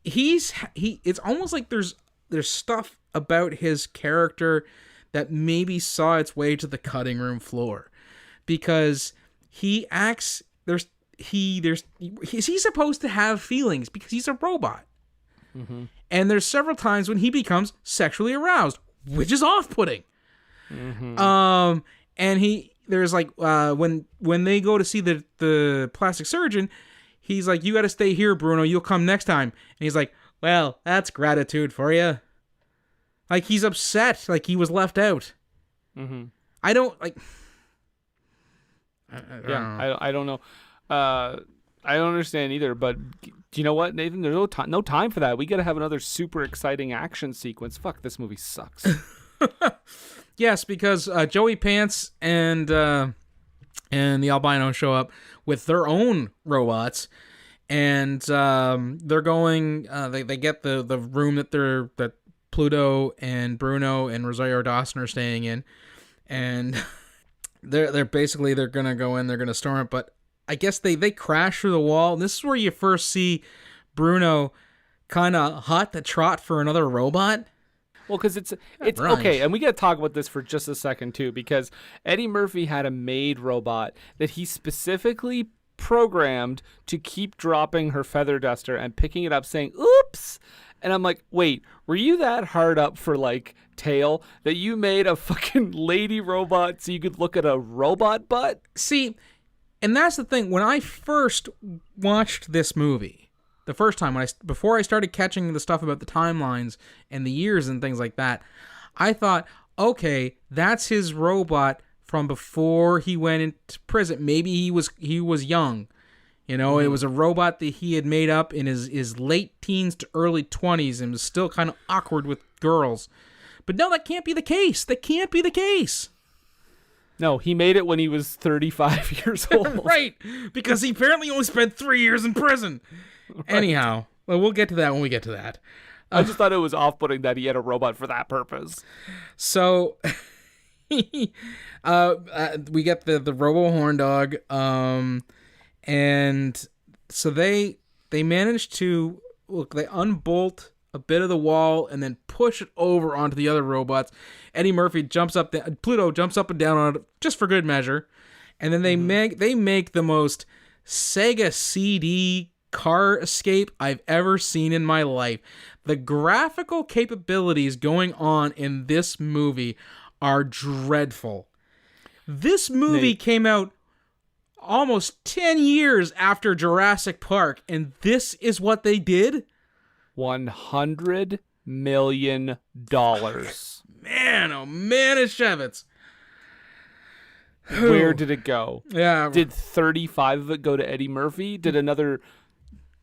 It's almost like there's stuff about his character that maybe saw its way to the cutting room floor, because he acts he's supposed to have feelings because he's a robot. Mm-hmm. And there's several times when he becomes sexually aroused, which is off-putting. Mm-hmm. And there's like when they go to see the plastic surgeon, he's like, "You got to stay here, Bruno. You'll come next time." And he's like, "Well, that's gratitude for you." Like, he's upset, like he was left out. Mm-hmm. I don't like. I don't know. I don't understand either. But do you know what, Nathan? There's no time for that. We got to have another super exciting action sequence. Fuck, this movie sucks. Yes, because Joey Pants and the albino show up with their own robots, and they're going. They get the room that Pluto and Bruno and Rosario Dawson are staying in, and they're gonna go in. They're gonna storm it, but I guess they crash through the wall. And this is where you first see Bruno kind of hot the trot for another robot. Well, because it's right. Okay, and we got to talk about this for just a second, too, because Eddie Murphy had a maid robot that he specifically programmed to keep dropping her feather duster and picking it up saying, "Oops!" And I'm like, wait, were you that hard up for, like, tail that you made a fucking lady robot so you could look at a robot butt? See, and that's the thing. When I first watched this movie, the first time, before I started catching the stuff about the timelines and the years and things like that, I thought, okay, that's his robot from before he went into prison. Maybe he was young. You know, It was a robot that he had made up in his late teens to early 20s and was still kind of awkward with girls. But no, that can't be the case. That can't be the case. No, he made it when he was 35 years old. Right, because he apparently only spent 3 years in prison. Right. Anyhow, well, we'll get to that when we get to that. I just thought it was off-putting that he had a robot for that purpose. So, we get the Robo Horn Dog, and so they manage to they unbolt a bit of the wall and then push it over onto the other robots. Eddie Murphy jumps up, Pluto jumps up and down on it just for good measure, and then they make the most Sega CD car escape I've ever seen in my life. The graphical capabilities going on in this movie are dreadful. This movie came out almost 10 years after Jurassic Park, and this is what they did? $100 million. Man, oh man, it's Shevitz. Where did it go? Yeah. Did 35 of it go to Eddie Murphy? Did another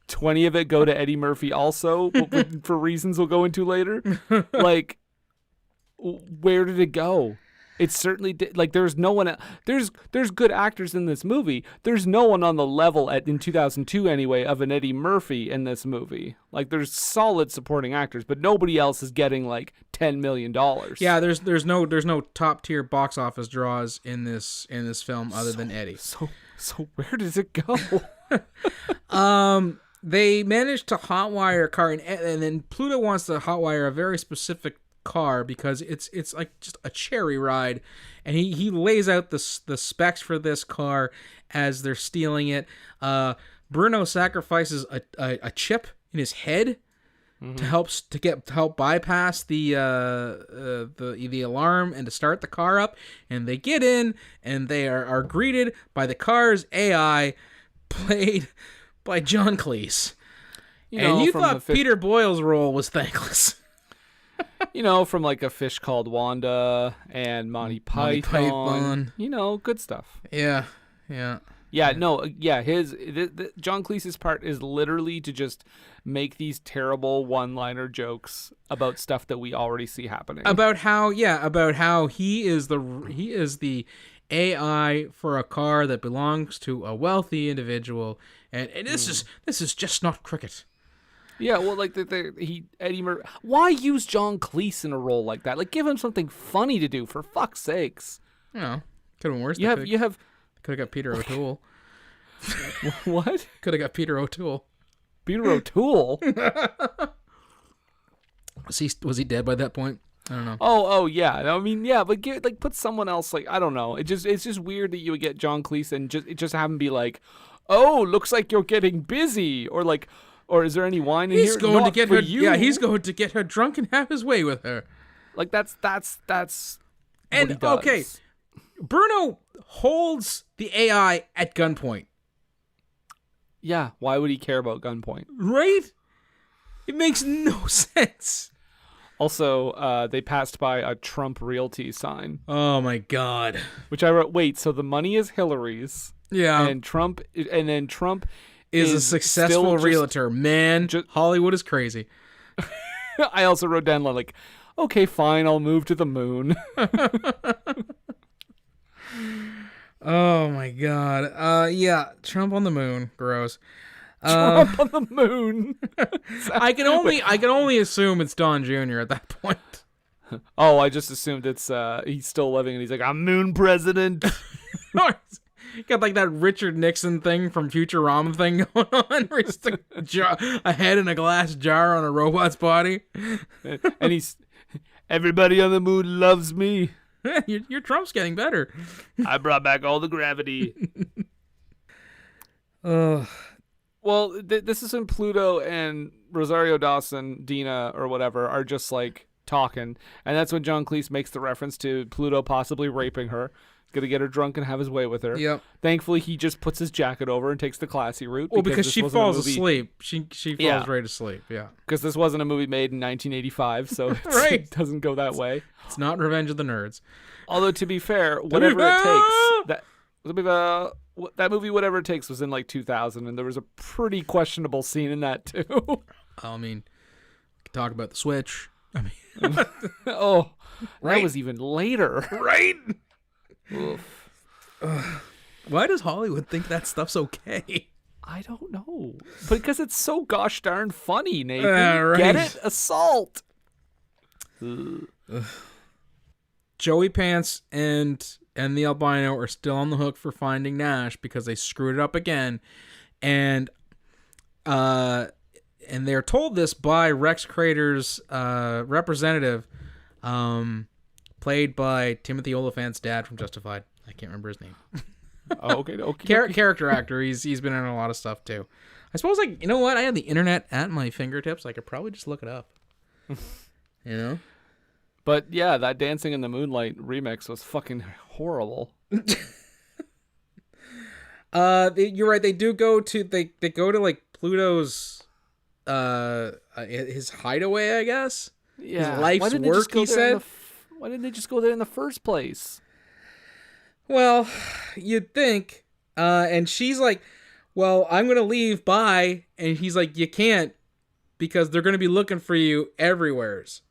20 of it go to Eddie Murphy also, for reasons we'll go into later? Like, where did it go? It certainly did. Like, there's no one. There's good actors in this movie. There's no one on the level in 2002 anyway of an Eddie Murphy in this movie. Like, there's solid supporting actors, but nobody else is getting like $10 million. Yeah, there's no top tier box office draws in this film other than Eddie. So where does it go? They managed to hotwire a car, and then Pluto wants to hotwire a very specific car because it's like just a cherry ride, and he lays out the specs for this car as they're stealing it. Bruno sacrifices a chip in his head to help bypass the alarm and to start the car up, and they get in and they are greeted by the car's AI played by John Cleese. You thought Peter Boyle's role was thankless. From like A Fish Called Wanda and Monty Python. Good stuff. Yeah. John Cleese's part is literally to just make these terrible one-liner jokes about stuff that we already see happening. About how he is the AI for a car that belongs to a wealthy individual, and this is just not cricket. Yeah, well, like Eddie Murphy. Why use John Cleese in a role like that? Like, give him something funny to do, for fuck's sakes. Could have been worse. Could have got Peter O'Toole. What? Could have got Peter O'Toole. Peter O'Toole. Was he dead by that point? I don't know. Oh yeah. I mean, yeah, but put someone else. Like, I don't know. It's just weird that you would get John Cleese and just have him be like, "Oh, looks like you're getting busy," or is there any wine in here? He's going to get her. You. Yeah, he's going to get her drunk and have his way with her. Like that's. And what he does. Okay, Bruno holds the AI at gunpoint. Yeah. Why would he care about gunpoint? Right? It makes no sense. Also, they passed by a Trump Realty sign. Oh my God! Which I wrote. Wait, so the money is Hillary's. Yeah. And then Trump is a successful realtor. Man, Hollywood is crazy. I also wrote down like, okay, fine, I'll move to the moon. Oh my God. Yeah, Trump on the moon. Gross. Trump on the moon. I can only assume it's Don Jr. at that point. Oh, I just assumed it's he's still living and he's like, I'm moon president. Got like that Richard Nixon thing from Futurama thing going on, where he's a head in a glass jar on a robot's body. And he's, everybody on the moon loves me. Your Trump's getting better. I brought back all the gravity. Well, this is when Pluto and Rosario Dawson, Dina, or whatever, are just like talking. And that's when John Cleese makes the reference to Pluto possibly raping her. He's going to get her drunk and have his way with her. Yep. Thankfully, he just puts his jacket over and takes the classy route. Well, because she falls asleep. She falls right asleep, yeah. Because this wasn't a movie made in 1985, so it doesn't go that way. It's not Revenge of the Nerds. Although, to be fair, whatever it takes, that movie, Whatever It Takes, was in like 2000, and there was a pretty questionable scene in that too. I mean, we can talk about the Switch. I mean, that was even later, right? Oof. Why does Hollywood think that stuff's okay? I don't know, because it's so gosh darn funny, Nathan. Right. Get it? Assault. Joey Pants and the albino are still on the hook for finding Nash because they screwed it up again, and they're told this by Rex Crater's representative, played by Timothy Olyphant's dad from Justified. I can't remember his name. Okay. Character actor. He's been in a lot of stuff too. I suppose, like, you know what? I have the internet at my fingertips. I could probably just look it up. You know. But yeah, that Dancing in the Moonlight remix was fucking horrible. You're right. They do go to they go to like Pluto's his hideaway, I guess. Yeah. His life's work. He said. Why didn't they just go there in the first place? Well, you'd think. And she's like, "Well, I'm gonna leave. Bye." And he's like, "You can't, because they're gonna be looking for you everywheres."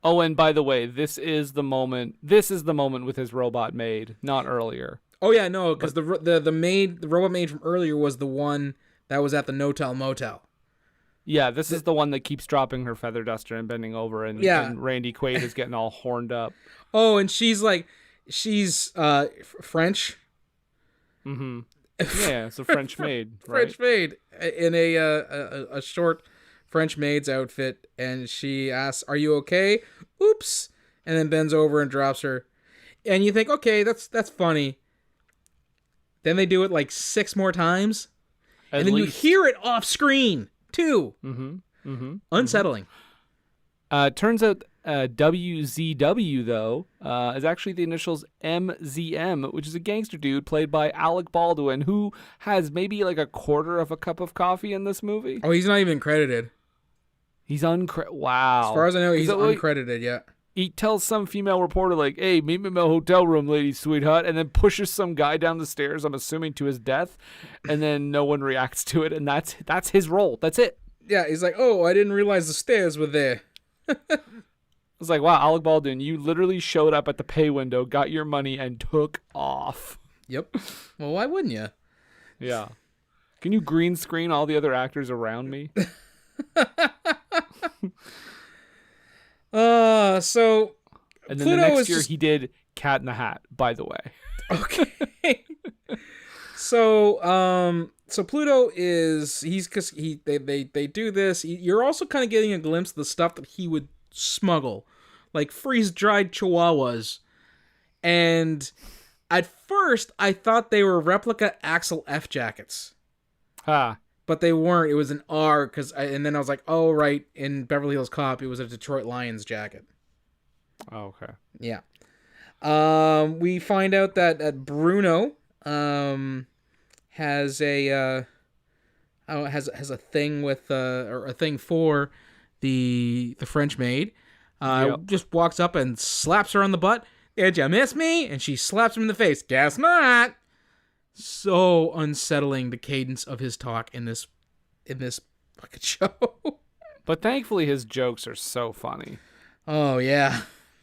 Oh, and by the way, this is the moment with his robot maid, not earlier. Oh yeah, no, because the robot maid from earlier was the one that was at the No-Tell Motel. Yeah, this is the one that keeps dropping her feather duster and bending over, and Randy Quaid is getting all horned up. Oh, and she's French. Mm-hmm. Yeah, it's a French maid. French maid in a short French maid's outfit, and she asks, "Are you okay?" Oops, and then bends over and drops her. And you think, okay, that's funny. Then they do it like 6 more times, and then you hear it off screen too. Mm-hmm. Mm-hmm. Unsettling. Turns out WZW though is actually the initials MZM, which is a gangster dude played by Alec Baldwin, who has maybe like a quarter of a cup of coffee in this movie. Oh, he's not even credited. He's wow. As far as I know, he's uncredited yet. He tells some female reporter, like, "Hey, meet me in my hotel room, lady sweetheart," and then pushes some guy down the stairs, I'm assuming to his death, and then no one reacts to it, and that's his role. That's it. Yeah, he's like, "Oh, I didn't realize the stairs were there." I was like, wow, Alec Baldwin, you literally showed up at the pay window, got your money, and took off. Yep. Well, why wouldn't you? Yeah. Can you green screen all the other actors around me? So and then Pluto the next year he did Cat in the Hat, by the way. Okay. So Pluto is they do this. You're also kind of getting a glimpse of the stuff that he would smuggle, like freeze-dried chihuahuas. And at first, I thought they were replica Axel F jackets. Ha. But they weren't. It was an R, and then I was like, oh, right, in Beverly Hills Cop, it was a Detroit Lions jacket. Oh, okay. Yeah. We find out that Bruno has a thing with or a thing for the French maid. Just walks up and slaps her on the butt. Did you miss me? And she slaps him in the face. Guess not. So unsettling, the cadence of his talk in this fucking show. But thankfully his jokes are so funny. Oh yeah.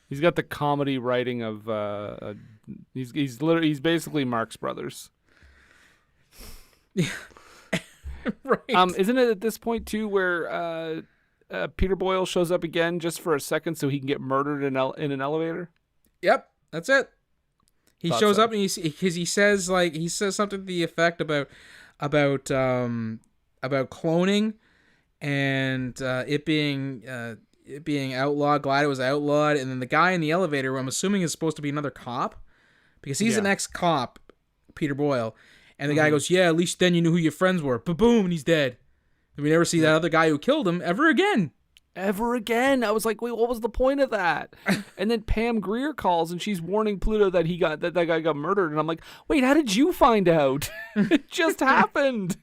He's got the comedy writing of he's basically Marx Brothers. Yeah. Right. Isn't it at this point too where Peter Boyle shows up again just for a second so he can get murdered in an elevator? Yep, that's it. He shows up and he says something to the effect about cloning and it being outlawed. Glad it was outlawed, and then the guy in the elevator, who I'm assuming is supposed to be another cop, because he's an ex-cop, Peter Boyle, and the guy goes, "Yeah, at least then you knew who your friends were." Boom, and he's dead. And we never see that other guy who killed him ever again. I was like, wait, what was the point of that? And then Pam Grier calls and she's warning Pluto that that guy got murdered, and I'm like, wait, how did you find out? It just happened.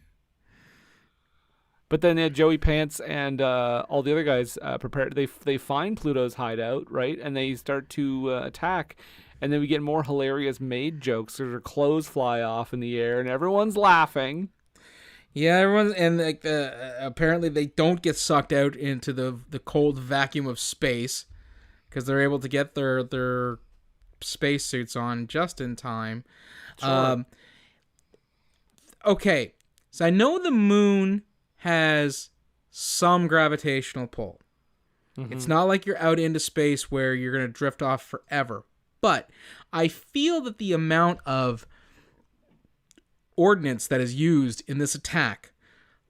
But then Joey Pants and all the other guys prepare. They find Pluto's hideout, right, and they start to attack. And then we get more hilarious maid jokes. Their clothes fly off in the air, and everyone's laughing. Yeah, everyone's, and apparently they don't get sucked out into the cold vacuum of space because they're able to get their space suits on just in time. Sure. Okay, so I know the moon has some gravitational pull. Mm-hmm. It's not like you're out into space where you're going to drift off forever. But I feel that the amount of ordnance that is used in this attack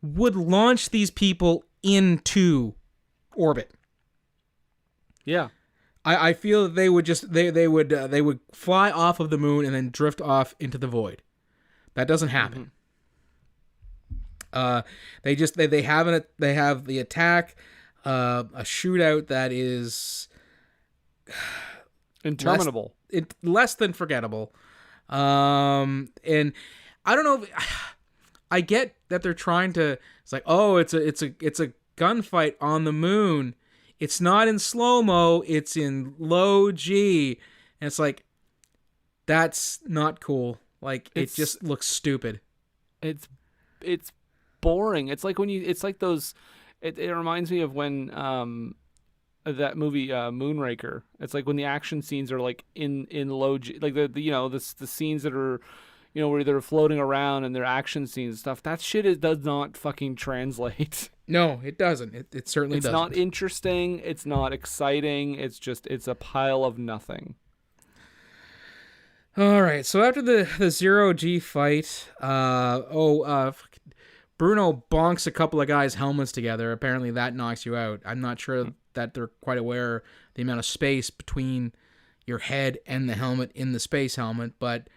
would launch these people into orbit. Yeah. I feel that they would just they would fly off of the moon and then drift off into the void. That doesn't happen. Mm-hmm. They have the attack, a shootout that is interminable. Less than forgettable. And I don't know if, I get that they're trying to, it's like, oh, it's a gunfight on the moon. It's not in slow-mo, it's in low G. And it's like, that's not cool. Like, it just looks stupid. It's boring. It's like it's like those, it reminds me of when that movie Moonraker. It's like when the action scenes are like in low G, like the scenes that are, where they're floating around and their action scenes and stuff. That shit does not fucking translate. No, it doesn't. It certainly doesn't. It's not interesting. It's not exciting. It's a pile of nothing. All right. So after the zero G fight, Bruno bonks a couple of guys' helmets together. Apparently that knocks you out. I'm not sure that they're quite aware of the amount of space between your head and the helmet in the space helmet, but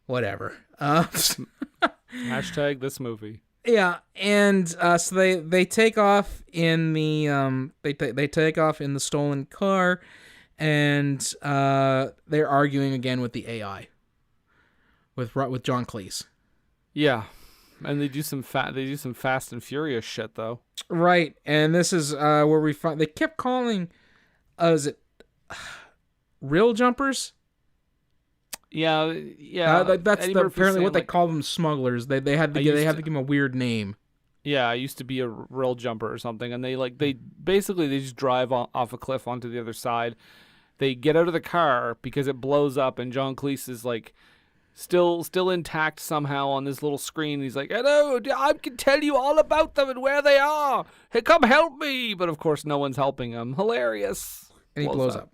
whatever. Hashtag this movie. Yeah, and so they take off in the they take off in the stolen car, and they're arguing again with the AI, with John Cleese. Yeah, and they do some Fast and Furious shit though. Right, and this is where we find they kept calling, is it real jumpers? Yeah. That's apparently what they call them, smugglers. They had to give them a weird name. Yeah, I used to be a real jumper or something, and they basically just drive off a cliff onto the other side. They get out of the car because it blows up, and John Cleese is like still intact somehow on this little screen. He's like, "Hello, I can tell you all about them and where they are. Hey, come help me!" But of course, no one's helping him. Hilarious. And he blows up.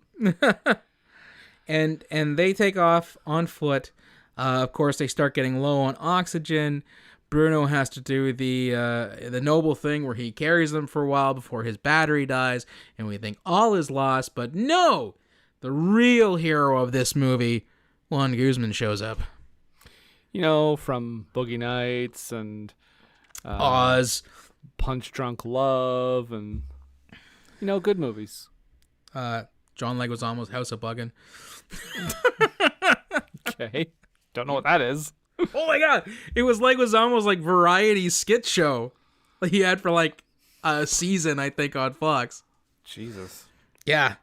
And they take off on foot. Of course, they start getting low on oxygen. Bruno has to do the noble thing where he carries them for a while before his battery dies, and we think all is lost. But no, the real hero of this movie, Juan Guzman, shows up. You know, from Boogie Nights and Oz, Punch Drunk Love, and good movies. John Leguizamo's House of Buggin'. Okay, don't know what that is. Oh my god, it was Leguizamo's like variety skit show he had for like a season, I think, on Fox. Jesus. Yeah.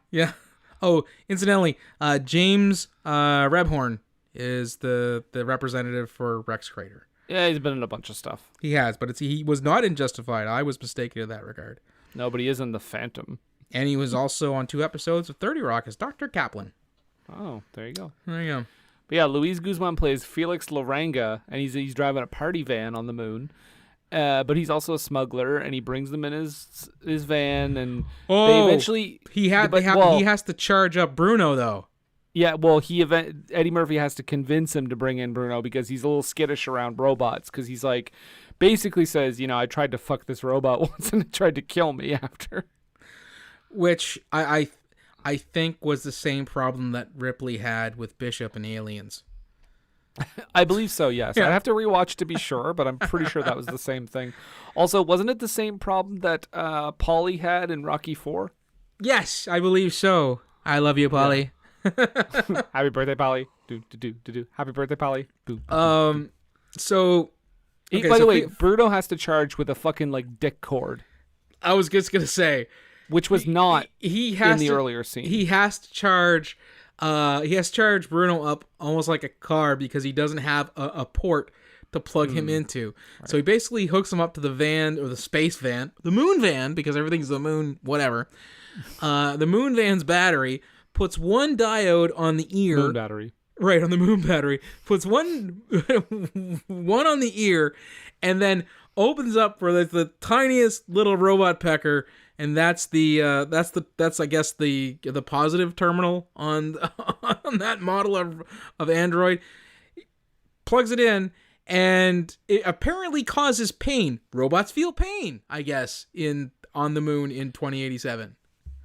Oh, incidentally, James Rebhorn is the representative for Rex Crater. Yeah, he's been in a bunch of stuff. He has, but he was not in Justified. I was mistaken in that regard. No, but he is in The Phantom. And he was also on 2 episodes of 30 Rock as Dr. Kaplan. Oh, there you go. There you go. But yeah, Luis Guzman plays Felix Loranga, and he's driving a party van on the moon. But he's also a smuggler, and he brings them in his van, and they eventually he has to charge up Bruno though. Yeah, well, Eddie Murphy has to convince him to bring in Bruno because he's a little skittish around robots. Because he's like, basically says, I tried to fuck this robot once, and it tried to kill me after. Which I think was the same problem that Ripley had with Bishop and Aliens. I believe so, yes. Yeah. I'd have to rewatch to be sure, but I'm pretty sure that was the same thing. Also, wasn't it the same problem that Paulie had in Rocky IV? Yes, I believe so. I love you, Paulie. Yeah. Happy birthday, Paulie. Do. Happy birthday, Paulie. So... Okay, by the way, Bruno has to charge with a fucking, dick cord. I was just going to say... Which was not in the earlier scene. He has to charge Bruno up almost like a car because he doesn't have a port to plug him into. Right. So he basically hooks him up to the van, or the space van, the moon van, because everything's the moon, whatever. The moon van's battery, puts one diode on the ear. Moon battery. Right, on the moon battery. Puts one on the ear, and then opens up for the tiniest little robot pecker. And that's I guess the positive terminal on that model of Android. Plugs it in, and it apparently causes pain. Robots feel pain, I guess, on the moon in 2087.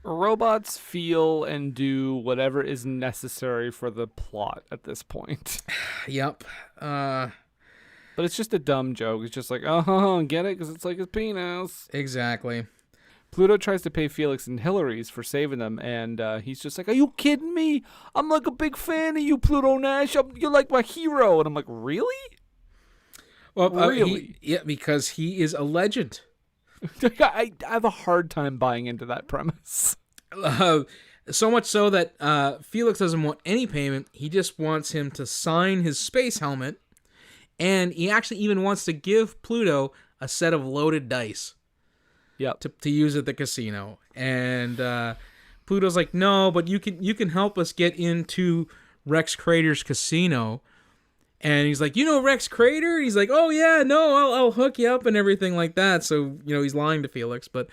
Robots feel and do whatever is necessary for the plot at this point. Yep. But it's just a dumb joke. It's just like, get it? Because it's like his penis. Exactly. Pluto tries to pay Felix and Hillary's for saving them, and he's just like, are you kidding me? I'm like a big fan of you, Pluto Nash. You're like my hero. And I'm like, really? Well, really? Because he is a legend. I have a hard time buying into that premise. So much so that Felix doesn't want any payment. He just wants him to sign his space helmet, and he actually even wants to give Pluto a set of loaded dice. Yep. To use at the casino. And Pluto's like, no, but you can help us get into Rex Crater's casino. And he's like, Rex Crater? He's like, oh yeah, no, I'll hook you up and everything like that. So, he's lying to Felix, but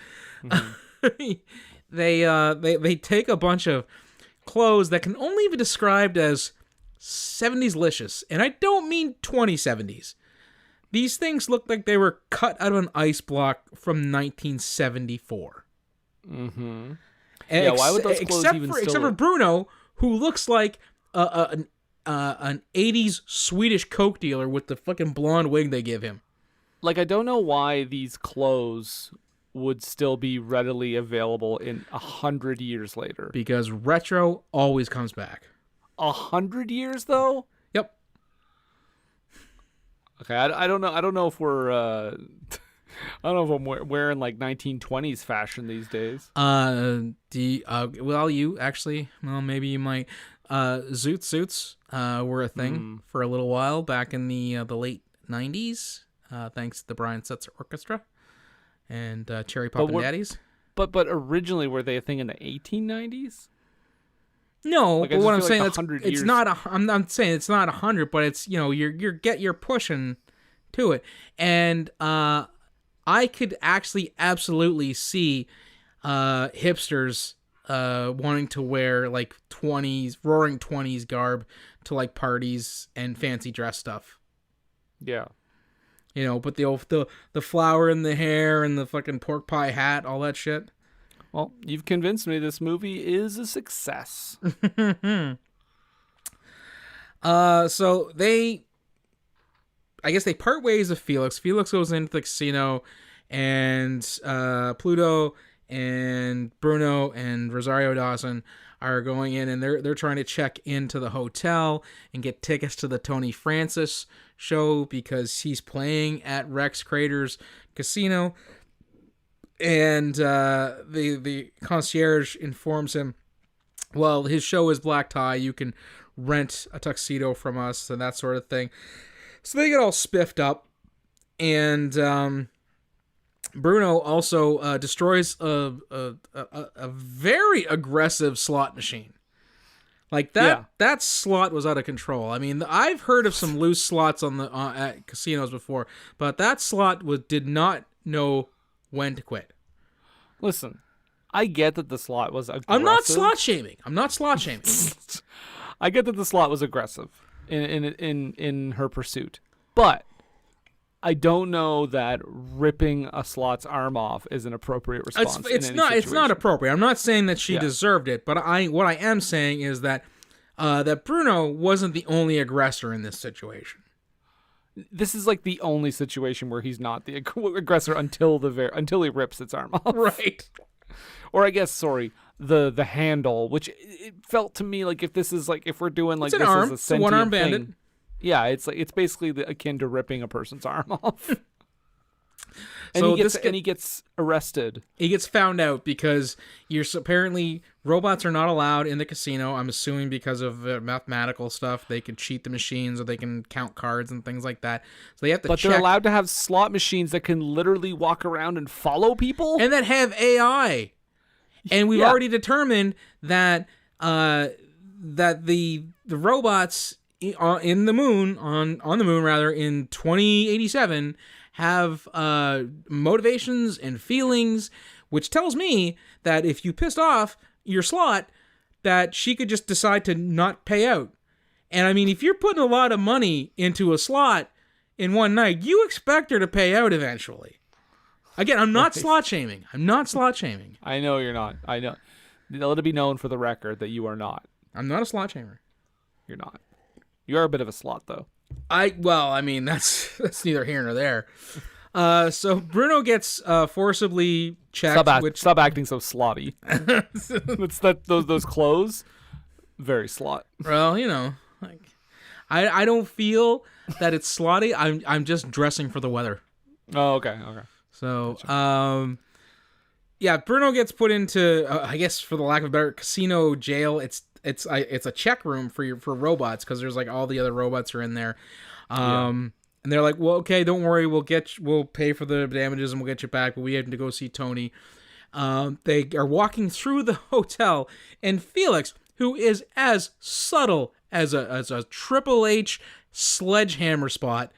they take a bunch of clothes that can only be described as 70s-licious. And I don't mean 2070s. These things look like they were cut out of an ice block from 1974. Mm-hmm. Yeah, why would those clothes except for Bruno, who looks like an 80s Swedish coke dealer with the fucking blonde wig they give him. I don't know why these clothes would still be readily available in 100 years later. Because retro always comes back. 100 years, though? Yep. Okay, I don't know. I don't know if we're. I don't know if I'm wearing 1920s fashion these days. Maybe you might. Zoot suits were a thing for a little while back in the late 90s, thanks to the Brian Setzer Orchestra and Cherry Pop and Daddies. But originally, were they a thing in the 1890s? No, but what I'm saying it's not. I'm saying it's not 100, but it's you're pushing to it, and I could actually absolutely see hipsters wanting to wear roaring 20s garb to parties and fancy dress stuff. Yeah. You know, put the flower in the hair and the fucking pork pie hat, all that shit. Well, you've convinced me this movie is a success. So I guess they part ways with Felix. Felix goes into the casino, and Pluto and Bruno and Rosario Dawson are going in, and they're trying to check into the hotel and get tickets to the Tony Francis show because he's playing at Rex Crater's casino. And the concierge informs him, well, his show is black tie. You can rent a tuxedo from us and that sort of thing. So they get all spiffed up. And Bruno also destroys a very aggressive slot machine. Like that slot was out of control. I mean, I've heard of some loose slots on the at casinos before, but that slot did not know when to quit. Listen, I get that the slot was aggressive. I'm not slot shaming. I get that the slot was aggressive in her pursuit, but I don't know that ripping a slot's arm off is an appropriate response. It's not appropriate. I'm not saying that she deserved it, but what I am saying is that that Bruno wasn't the only aggressor in this situation. This is like the only situation where he's not the aggressor until he rips its arm off. Right. Or I guess, the handle, which it felt to me like if we're doing like it's this arm. is a It's sentient one-arm thing. bandit. Yeah, it's basically akin to ripping a person's arm off. And So he gets arrested. He gets found out because apparently robots are not allowed in the casino. I'm assuming because of mathematical stuff. They can cheat the machines or they can count cards and things like that. So they have to But they're allowed to have slot machines that can literally walk around and follow people? And that have AI. And we've already determined that that the robots in the moon, on the moon rather, in 2087 have motivations and feelings, which tells me that if you pissed off your slot, that she could just decide to not pay out. And I mean, if you're putting a lot of money into a slot in one night, you expect her to pay out eventually. Again, I'm not slot shaming. I'm not slot shaming. I know you're not. I know. Let it be known for the record that you are not. I'm not a slot shamer. You're not. You are a bit of a slot, though. I mean, that's neither here nor there. So Bruno gets forcibly checked. Stop acting so slotty. It's those clothes, very slot. Well, you know, like I don't feel that it's slotty. I'm just dressing for the weather. Oh, okay. So, yeah, Bruno gets put into, I guess, for the lack of a better, casino jail. It's a check room for robots because there's like all the other robots are in there, and they're like, well, okay, don't worry, we'll pay for the damages and we'll get you back, but we have to go see Tony. They are walking through the hotel, and Felix, who is as subtle as a Triple H sledgehammer spot,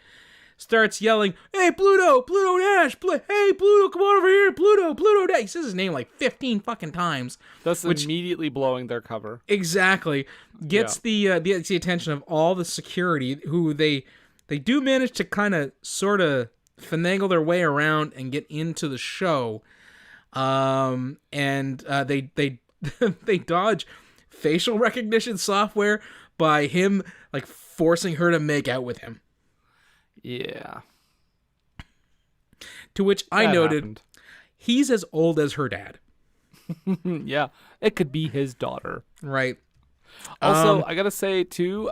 starts yelling, "Hey, Pluto Nash! Hey, Pluto, come on over here! Pluto Nash!" He says his name like 15 fucking times. That's immediately blowing their cover. Exactly. Gets the attention of all the security, who they do manage to kind of sort of finagle their way around and get into the show. And they they dodge facial recognition software by him like forcing her to make out with him. Yeah. To which I noted, happened. He's as old as her dad. Yeah, it could be his daughter. Right. Also, I gotta say too,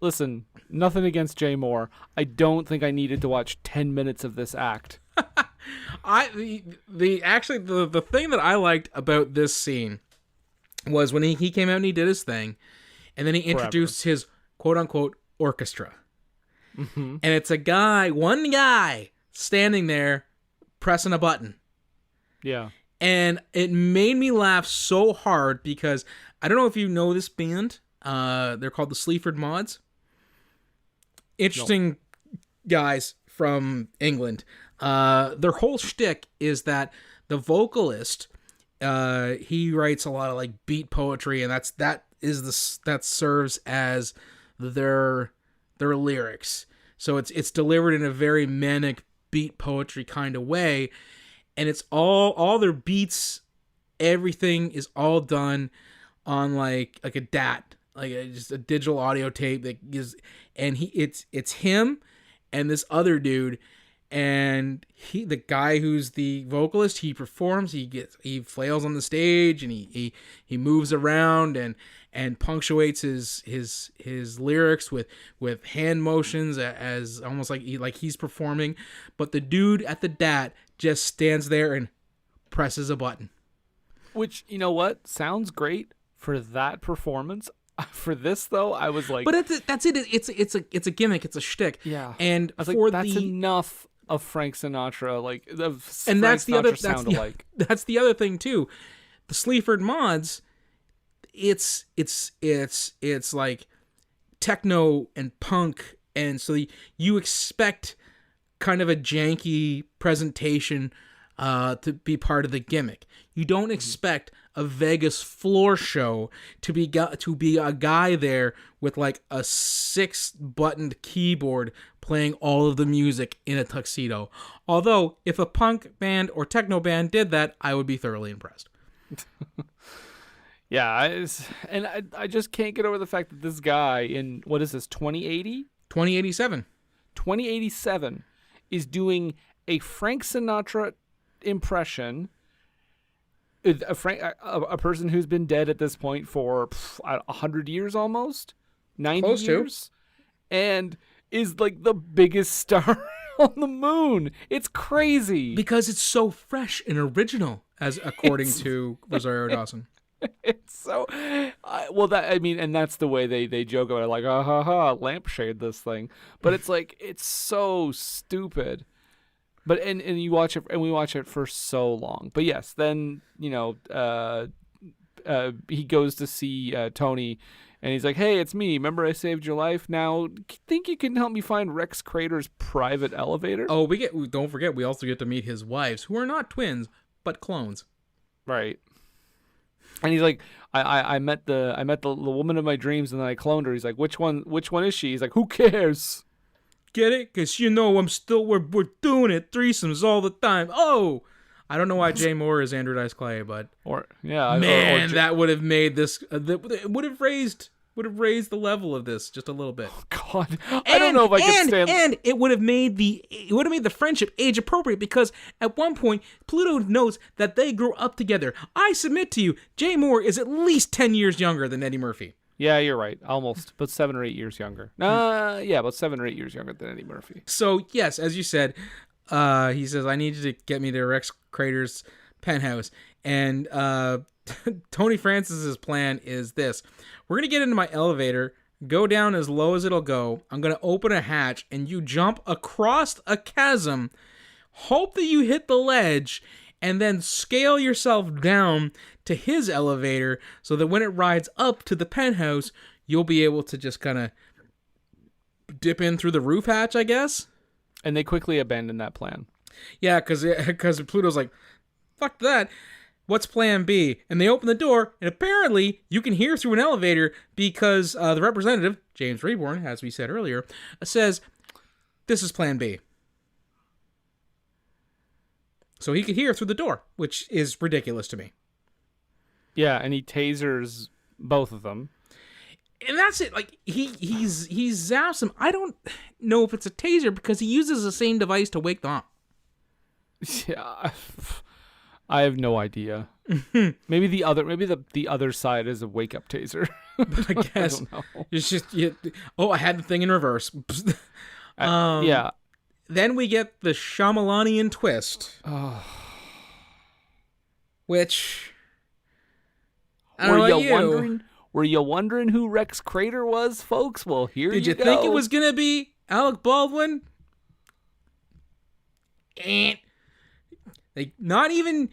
listen, nothing against Jay Mohr. I don't think I needed to watch 10 minutes of this act. The thing that I liked about this scene was when he came out and he did his thing, and then he introduced his quote unquote orchestra. Mm-hmm. And it's one guy standing there pressing a button. Yeah. And it made me laugh so hard because I don't know if you know this band. They're called the Sleaford Mods. Interesting guys from England. Their whole shtick is that the vocalist, he writes a lot of like beat poetry, and that serves as their lyrics. So it's delivered in a very manic beat poetry kind of way, and it's all their beats, everything is all done on like a DAT, just a digital audio tape that is, and it's him and this other dude, and the guy who's the vocalist, he performs, he flails on the stage, and he moves around and punctuates his lyrics with hand motions as almost like he's performing, but the dude at the DAT just stands there and presses a button. Which, you know what, sounds great for that performance. For this though, I was like, but that's it. It's a gimmick. It's a shtick. Yeah, and I was like, that's enough of Frank Sinatra, that's the other thing too. The Sleaford mods, it's like techno and punk, and so you expect kind of a janky presentation to be part of the gimmick. You don't expect a Vegas floor show to be a guy there with like a 6-buttoned keyboard playing all of the music in a tuxedo. Although, if a punk band or techno band did that, I would be thoroughly impressed. Yeah, I just can't get over the fact that this guy in, what is this, 2080? 2087. 2087 is doing a Frank Sinatra impression, a person who's been dead at this point for 100 years almost, 90 Close years, and is like the biggest star on the moon. It's crazy. Because it's so fresh and original, as according to Rosario Dawson. It's so and that's the way they joke about it, like, ha ha ha, lampshade this thing. But it's like, it's so stupid. But and you watch it, and we watch it for so long. But yes, then he goes to see Tony, and he's like, "Hey, it's me. Remember I saved your life? Now, think you can help me find Rex Crater's private elevator?" Oh, don't forget, we also get to meet his wives, who are not twins but clones. Right. And he's like, I met the woman of my dreams, and then I cloned her. He's like, which one is she? He's like, who cares? Get it? Because we're doing it, threesomes all the time. Oh, I don't know why Jay Mohr is Andrew Dice Clay, but that would have made this. Would have raised the level of this just a little bit. Oh, God, I don't know if I could stand. And it would have made the friendship age appropriate, because at one point Pluto knows that they grew up together. I submit to you, Jay Mohr is at least 10 years younger than Eddie Murphy. Yeah, you're right. Almost, but 7 or 8 years younger. About 7 or 8 years younger than Eddie Murphy. So yes, as you said, he says, "I need you to get me to Rex Crater's penthouse." And Tony Francis's plan is this: we're gonna get into my elevator, go down as low as it'll go. I'm gonna open a hatch, and you jump across a chasm, hope that you hit the ledge, and then scale yourself down to his elevator, so that when it rides up to the penthouse, you'll be able to just kind of dip in through the roof hatch, I guess. And they quickly abandon that plan. Yeah, because Pluto's like, fuck that. What's plan B? And they open the door, and apparently you can hear through an elevator, because the representative, James Rebhorn, as we said earlier, says, this is plan B. So he could hear through the door, which is ridiculous to me. Yeah, and he tasers both of them. And that's it. Like, he zaps them. I don't know if it's a taser, because he uses the same device to wake them up. Yeah, I have no idea. Maybe the other side is a wake up taser. I guess. I don't know. It's just I had the thing in reverse. Yeah. Then we get the Shyamalanian twist, which Were you wondering who Rex Crater was, folks? Well, here you go. Did you think it was gonna be Alec Baldwin? Like, not even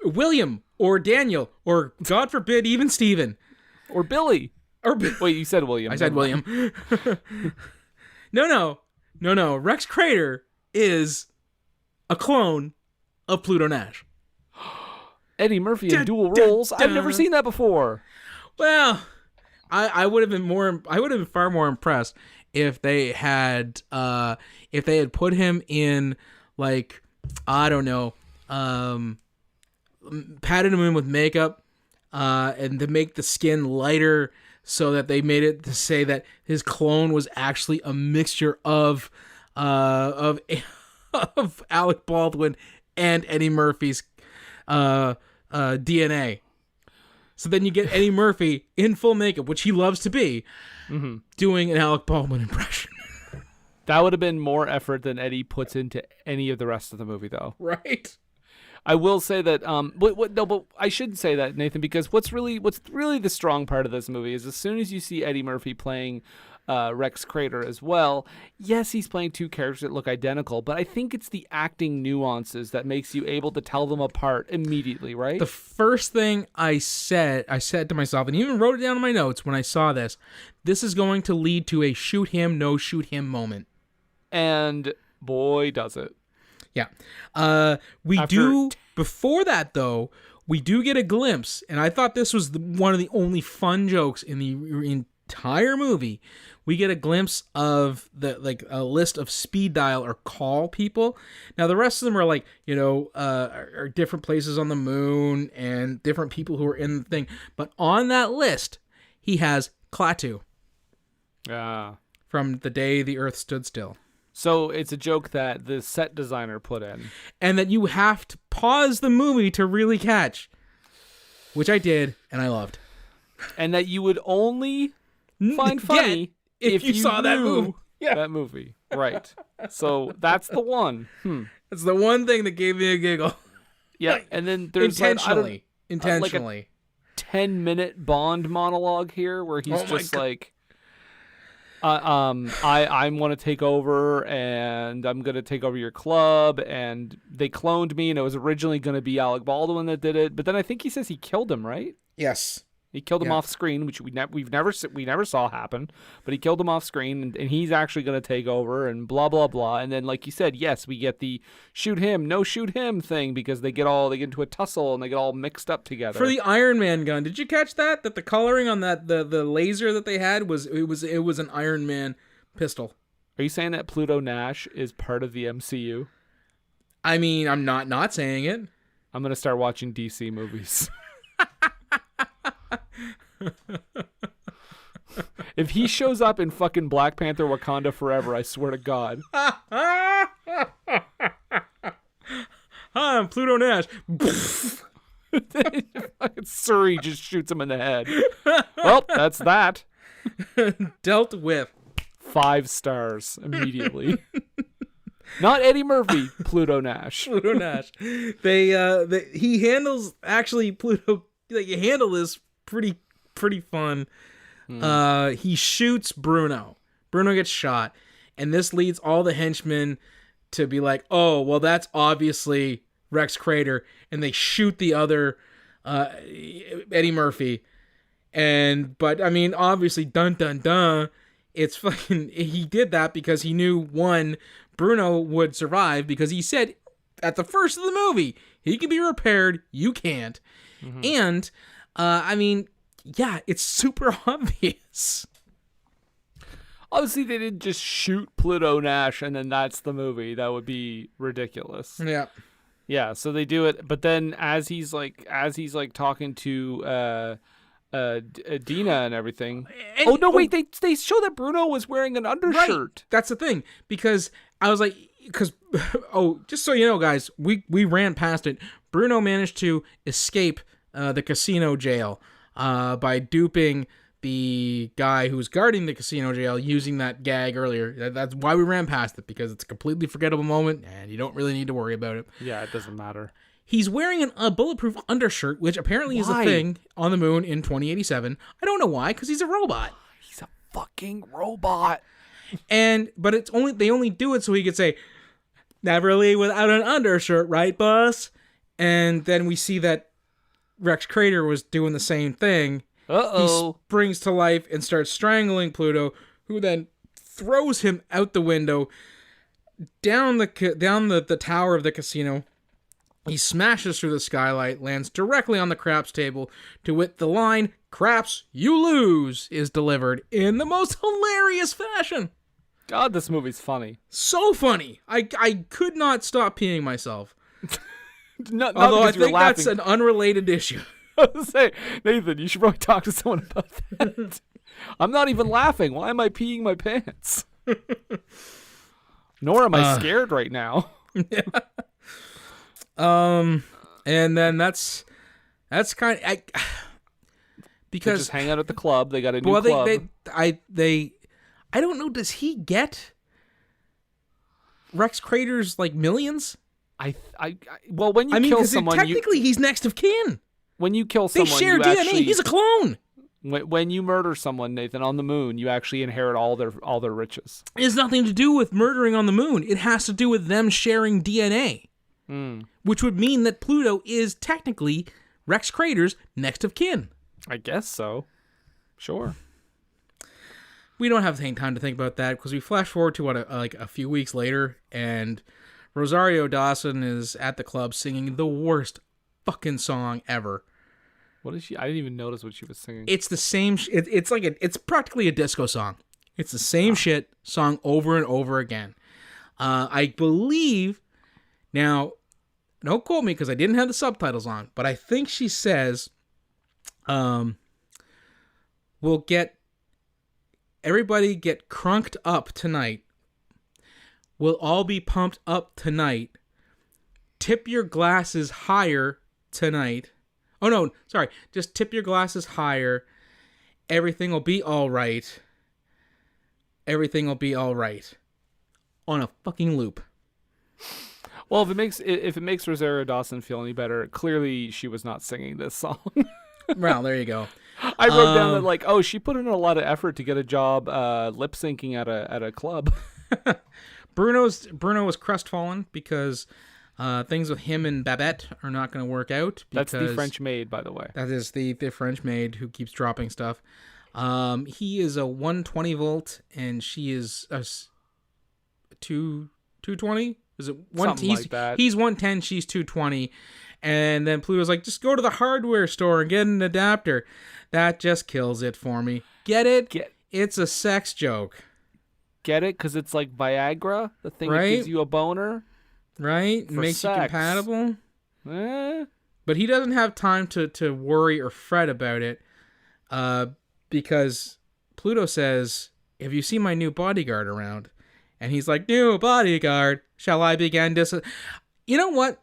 William or Daniel or, God forbid, even Steven. Or Billy. Wait, you said William. I said William. No. Rex Crater is a clone of Pluto Nash. Eddie Murphy in dual roles. I've never seen that before. Well, I would have been far more impressed if they had put him in, like, I don't know, patted him in with makeup, and to make the skin lighter, so that they made it to say that his clone was actually a mixture of Alec Baldwin and Eddie Murphy's DNA. So then you get Eddie Murphy in full makeup, which he loves to be, doing an Alec Baldwin impression. That would have been more effort than Eddie puts into any of the rest of the movie, though. Right. I will say that, but I shouldn't say that, Nathan, because what's really the strong part of this movie is as soon as you see Eddie Murphy playing Rex Crater as well, yes, he's playing two characters that look identical, but I think it's the acting nuances that makes you able to tell them apart immediately, right? The first thing I said to myself, and even wrote it down in my notes when I saw this is going to lead to a shoot him, no shoot him moment. And boy, does it. Yeah. Before that, though, we do get a glimpse, and I thought this was one of the only fun jokes in the entire movie. We get a glimpse of a list of speed dial or call people. Now, the rest of them are like, are different places on the moon and different people who are in the thing. But on that list, he has Klaatu. From The Day the Earth Stood Still. So it's a joke that the set designer put in. And that you have to pause the movie to really catch. Which I did, and I loved. And that you would only find funny if you saw that movie. Yeah. That movie. Right. So that's the one. That's the one thing that gave me a giggle. Yeah. And then there's intentionally. Like a 10-minute Bond monologue here where he's just like... I want to take over, and I'm going to take over your club, and they cloned me, and it was originally going to be Alec Baldwin that did it, but then I think he says he killed him, right? Yes. He killed him off screen, which we never saw happen, but he killed him off screen, and he's actually going to take over, and blah blah blah. And then, like you said, yes, we get the shoot him, no shoot him thing because they get into a tussle and they get all mixed up together. For the Iron Man gun, did you catch that? That the coloring on that the laser that they had was an Iron Man pistol. Are you saying that Pluto Nash is part of the MCU? I mean, I'm not saying it. I'm going to start watching DC movies. If he shows up in fucking Black Panther Wakanda Forever, I swear to God. Hi, I'm Pluto Nash. Fucking Surrey just shoots him in the head. Well, that's that. Dealt with. 5 stars immediately. Not Eddie Murphy, Pluto Nash. Pluto Nash. He handles actually Pluto. Like, you handle this pretty fun. He shoots Bruno. Bruno gets shot, and this leads all the henchmen to be like, "Oh, well, that's obviously Rex Crater," and they shoot the other Eddie Murphy. But I mean, obviously, dun dun dun. It's fucking. He did that because he knew Bruno would survive because he said at the first of the movie he can be repaired. You can't. Mm-hmm. And I mean, yeah, it's super obvious. Obviously, they didn't just shoot Pluto Nash and then that's the movie. That would be ridiculous. Yeah. Yeah, so they do it, but then as he's like talking to Dina and everything. Wait, they show that Bruno was wearing an undershirt. Right. That's the thing, because I was like, just so you know, guys, we ran past it. Bruno managed to escape the casino jail by duping the guy who's guarding the casino jail using that gag earlier. That's why we ran past it, because it's a completely forgettable moment and you don't really need to worry about it. Yeah, it doesn't matter. He's wearing a bulletproof undershirt, which apparently is a thing on the moon in 2087. I don't know why, because he's a robot. He's a fucking robot. But they only do it so he could say, "Never leave without an undershirt, right, boss?" And then we see that Rex Crater was doing the same thing. Uh-oh. He springs to life and starts strangling Pluto, who then throws him out the window down the tower of the casino. He smashes through the skylight, lands directly on the craps table, to wit the line, "Craps, you lose," is delivered in the most hilarious fashion. God, this movie's funny. So funny. I could not stop peeing myself. Not Although I because you were think laughing. that's an unrelated issue. I was saying, Nathan, you should probably talk to someone about that. I'm not even laughing. Why am I peeing my pants? Nor am I scared right now. And then that's kind of because they just hang out at the club. They got a new club. I don't know. Does he get Rex Crater's like millions? Well, when you kill someone, technically he's next of kin. When you kill They someone, share DNA. He's a clone. When you murder someone, Nathan, on the moon, you actually inherit all their riches. It has nothing to do with murdering on the moon. It has to do with them sharing DNA, which would mean that Pluto is technically Rex Crater's next of kin. I guess so. Sure. We don't have time to think about that because we flash forward to a few weeks later, and Rosario Dawson is at the club singing the worst fucking song ever. What is she? I didn't even notice what she was singing. It's the same. It's practically a disco song. It's the same shit sung over and over again. I believe. Now, don't quote me because I didn't have the subtitles on, but I think she says, "We'll everybody get crunked up tonight. We'll all be pumped up tonight. Tip your glasses higher tonight." Oh, no, sorry. Just tip your glasses higher. Everything will be all right. Everything will be all right. On a fucking loop. Well, if it makes Rosario Dawson feel any better, clearly she was not singing this song. Well, there you go. I wrote down that she put in a lot of effort to get a job lip syncing at a club. Bruno was crestfallen because things with him and Babette are not going to work out. That's the French maid, by the way. That is the French maid who keeps dropping stuff. He is a 120 volt, and she is a 220. Is it one? Something like that. He's 110. She's 220. And then Pluto's like, just go to the hardware store and get an adapter. That just kills it for me. Get it? It's a sex joke. Get it? Because it's like Viagra, the thing right? that gives you a boner. Right? Makes you compatible. But he doesn't have time to worry or fret about it because Pluto says, have you seen my new bodyguard around? And he's like, new bodyguard, shall I begin to... You know what?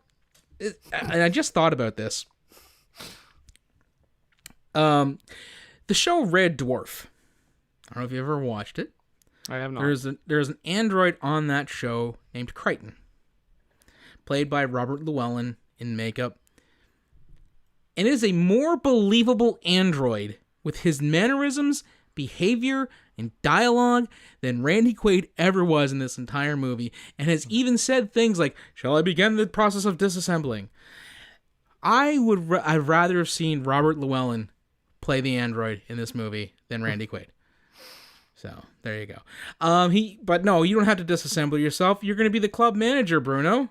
And I just thought about this. The show Red Dwarf. I don't know if you ever watched it. I have not. There's an android on that show named Crichton, played by Robert Llewellyn in makeup. And it is a more believable android with his mannerisms, behavior, and dialogue than Randy Quaid ever was in this entire movie, and has even said things like, shall I begin the process of disassembling? I'd rather have seen Robert Llewellyn play the android in this movie than Randy Quaid. So, there you go. But no, you don't have to disassemble yourself. You're going to be the club manager, Bruno.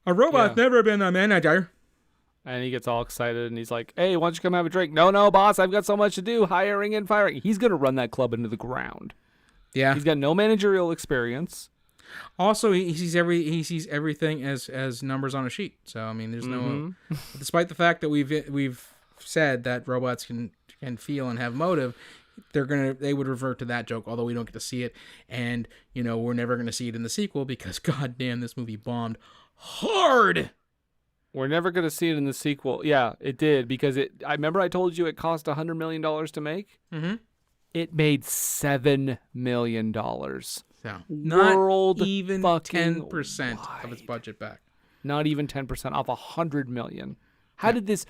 A robot's never been a manager. And he gets all excited, and he's like, hey, why don't you come have a drink? No, boss, I've got so much to do, hiring and firing. He's going to run that club into the ground. Yeah. He's got no managerial experience. Also, he sees everything as numbers on a sheet. So, I mean, there's no... Despite the fact that we've said that robots can feel and have motive, they would revert to that joke, although we don't get to see it. And, we're never going to see it in the sequel because, goddamn, this movie bombed hard. We're never going to see it in the sequel. Yeah, it did, because I remember I told you it cost $100 million to make? Mm-hmm. It made $7 million. So, not even 10% of its budget back. Not even 10% off $100 million. How did this...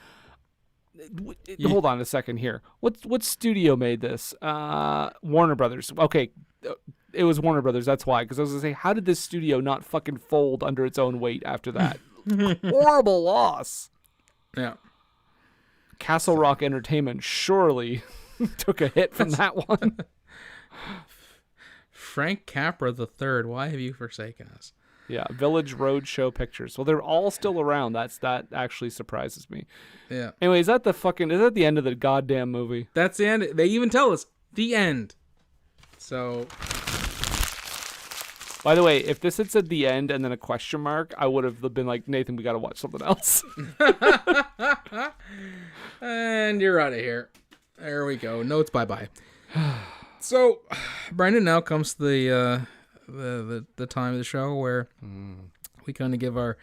Hold on a second here. What studio made this? Warner Brothers. Okay, it was Warner Brothers, that's why. Because I was going to say, how did this studio not fucking fold under its own weight after that? Horrible loss. Yeah. Castle Rock Entertainment surely took a hit from that one. Frank Capra III, why have you forsaken us? Yeah, Village Roadshow Pictures. Well, they're all still around. That actually surprises me. Yeah. Anyway, is that the end of the goddamn movie? That's the end. They even tell us the end. So By the way, if this had said the end and then a question mark, I would have been like, Nathan, we got to watch something else. And you're out of here. There we go. Notes, bye-bye. So, Brendan, now comes the time of the show where we kind of give our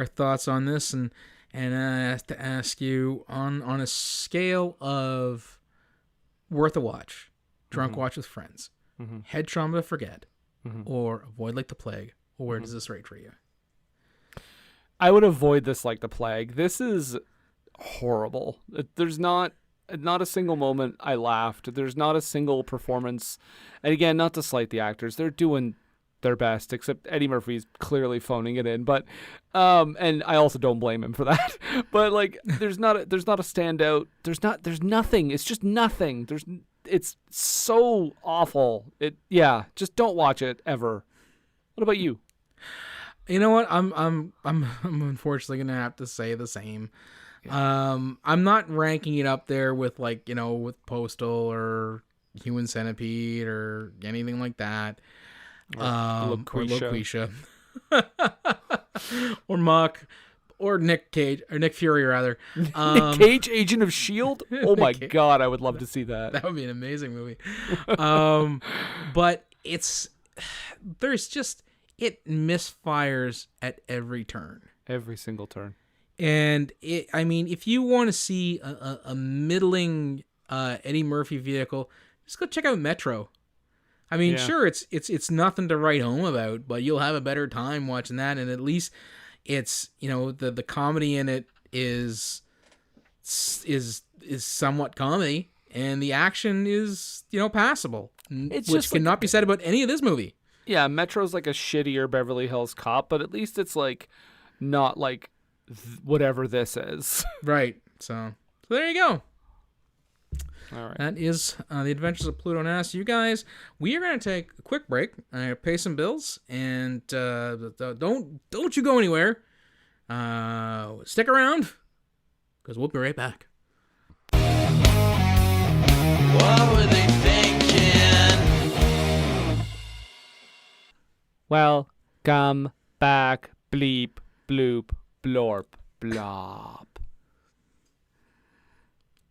thoughts on this, and I have to ask you on a scale of worth a watch, drunk watch with friends, head trauma to forget, or avoid like the plague, or where does this rate for you? I would avoid this like the plague. This is horrible. There's not a single moment I laughed. There's not a single performance. And again, not to slight the actors. They're doing their best, except Eddie Murphy's clearly phoning it in. But and I also don't blame him for that. But like there's not a standout. There's nothing. It's just nothing. It's so awful. Just don't watch it ever. What about you? You know what? I'm unfortunately gonna have to say the same. I'm not ranking it up there with like, with Postal or Human Centipede or anything like that. Or Loquisha. Or Muck. Or Nick Cage, or Nick Fury rather. Nick Cage, Agent of S.H.I.E.L.D.? Oh my God, I would love to see that. That would be an amazing movie. But it misfires at every turn. Every single turn. And if you want to see a middling Eddie Murphy vehicle, just go check out Metro. Sure, it's nothing to write home about, but you'll have a better time watching that, and at least it's the comedy in it is somewhat comedy, and the action is passable, which cannot be said about any of this movie. Yeah, Metro's like a shittier Beverly Hills Cop, but at least it's like not like whatever this is. Right. So there you go. All right. That is the Adventures of Pluto Nash. You guys, we are going to take a quick break, pay some bills, and don't you go anywhere. Stick around, because we'll be right back. What were they thinking? Welcome back, bleep, bloop, blorp, blob.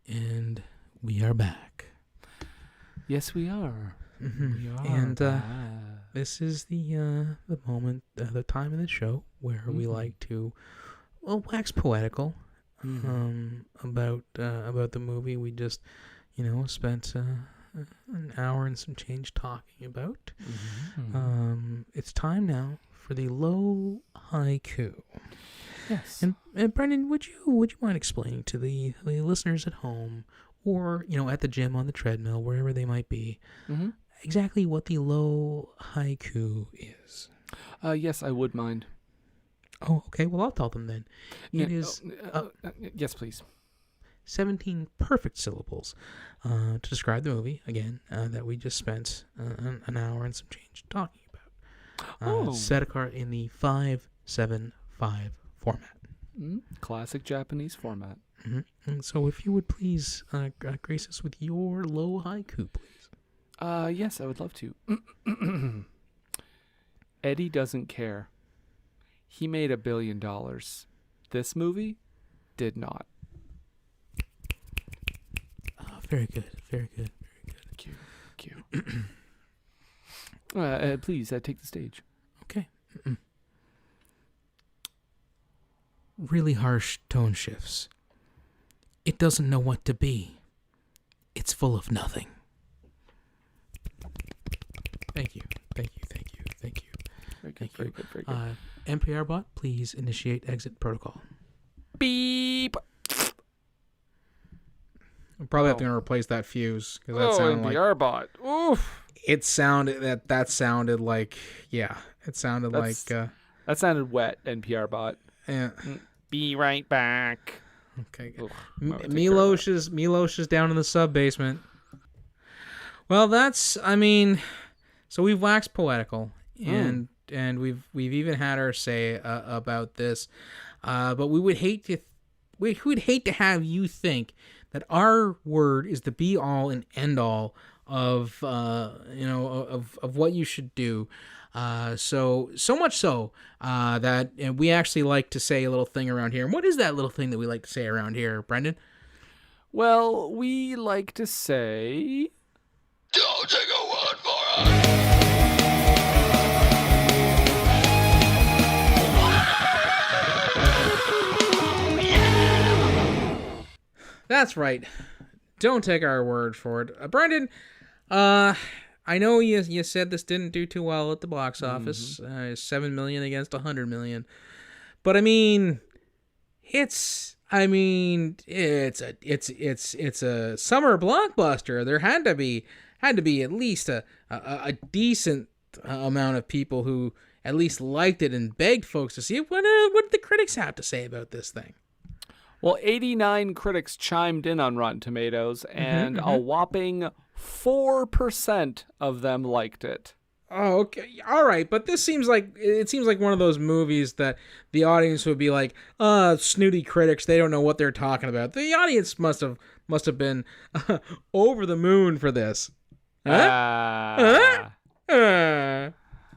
And we are back. Yes, we are. Mm-hmm. We are. And back. this is the moment, the time of the show where we like to, wax poetical about the movie we just, spent an hour and some change talking about. It's time now for the low haiku. Yes. And Brendan, would you mind explaining to the listeners at home, or at the gym, on the treadmill, wherever they might be, exactly what the low haiku is? Yes, I would mind. Oh, okay. Well, I'll tell them then. It is yes, please. 17 perfect syllables to describe the movie again that we just spent an hour and some change talking about. Set apart in the 5-7-5 format. Classic Japanese format. And so if you would please grace us with your low haiku, please. Yes, I would love to. Eddie doesn't care. He made $1 billion. This movie did not. Very good. Very good. Very good. Thank you. Please, take the stage. Okay. Really harsh tone shifts. It doesn't know what to be. It's full of nothing. Thank you. Thank you. Thank you. Thank you. Very good. Very good. Very good. NPR bot, please initiate exit protocol. Beep. I'm probably have to replace that fuse because that sounded NPR like bot. Oof. it sounded that sounded like it sounded like that sounded wet. NPR bot. Yeah. Be right back. Okay. Ugh, Milosh is down in the sub basement. Well, so we've waxed poetical and we've even had our say about this, but we would hate to have you think that our word is the be all and end all of of what you should do. So much so that we actually like to say a little thing around here. And what is that little thing that we like to say around here, Brendan? Well, we like to say, Don't take a word for it. That's right. Don't take our word for it. Brendan, I know you said this didn't do too well at the box office. 7 million against 100 million. But I mean, it's a summer blockbuster. There had to be at least a decent amount of people who at least liked it and begged folks to see it. What did the critics have to say about this thing? well, 89 critics chimed in on Rotten Tomatoes, and a whopping 4% of them liked it. Oh, okay. All right, but it seems like one of those movies that the audience would be like, snooty critics, they don't know what they're talking about. The audience must have been over the moon for this. Huh?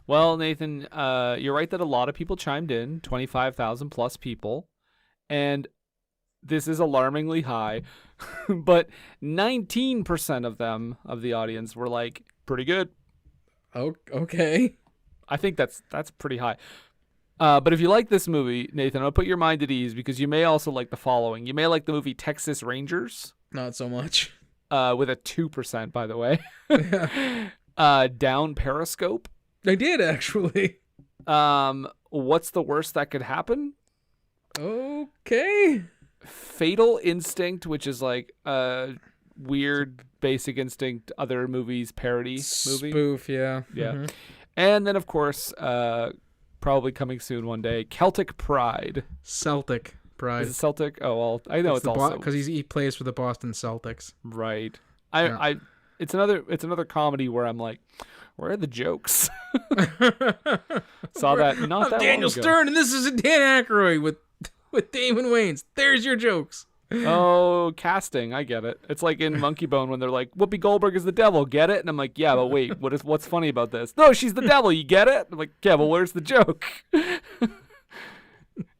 Well, Nathan, you're right that a lot of people chimed in, 25,000 plus people, and this is alarmingly high, but 19% of them, of the audience, were like, pretty good. Oh, okay. I think that's pretty high. But if you like this movie, Nathan, I'll put your mind at ease because you may also like the following. You may like the movie Texas Rangers. Not so much. With a 2%, by the way. Down Periscope. I did, actually. What's the worst that could happen? Okay. Fatal Instinct, which is like a weird Basic Instinct other movies parody movie. Spoof, yeah. Yeah. Mm-hmm. And then, of course, probably coming soon one day, Celtic Pride. Celtic Pride. Is it Celtic? Oh, well, I know it's also... Because he plays for the Boston Celtics. Right. It's another comedy where I'm like, where are the jokes? Saw that not that Daniel long ago. Stern, and this is Dan Aykroyd with Damon Wayans. There's your jokes. Oh, casting. I get it. It's like in Monkey Bone when they're like, Whoopi Goldberg is the devil. Get it? And I'm like, yeah, but wait, what's funny about this? No, she's the devil. You get it? I'm like, yeah, but where's the joke?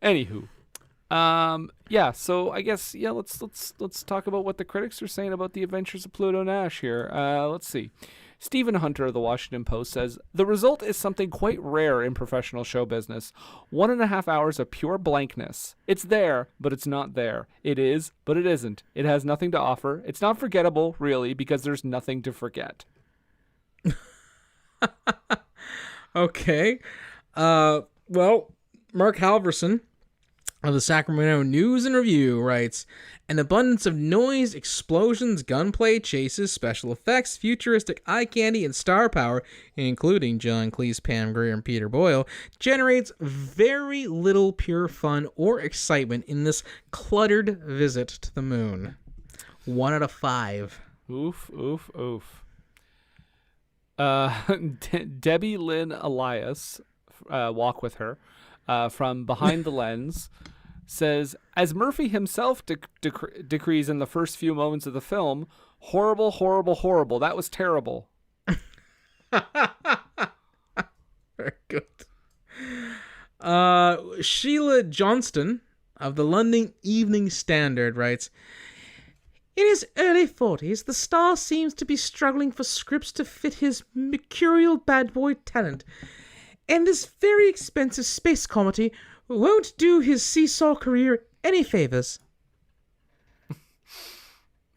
Anywho. Yeah, so I guess, yeah, let's talk about what the critics are saying about the Adventures of Pluto Nash here. Let's see. Stephen Hunter of the Washington Post says, the result is something quite rare in professional show business. 1.5 hours of pure blankness. It's there, but it's not there. It is, but it isn't. It has nothing to offer. It's not forgettable, really, because there's nothing to forget. Okay. Well, Mark Halverson of the Sacramento News and Review writes, an abundance of noise, explosions, gunplay, chases, special effects, futuristic eye candy, and star power, including John Cleese, Pam Grier, and Peter Boyle, generates very little pure fun or excitement in this cluttered visit to the moon. 1 out of 5. Oof, oof, oof. Debbie Lynn Elias, walk with her, from Behind the Lens, says, as Murphy himself decrees in the first few moments of the film, horrible, horrible, horrible. That was terrible. Very good. Sheila Johnston of the London Evening Standard writes, in his early 40s, the star seems to be struggling for scripts to fit his mercurial bad boy talent. And this very expensive space comedy won't do his seesaw career any favors.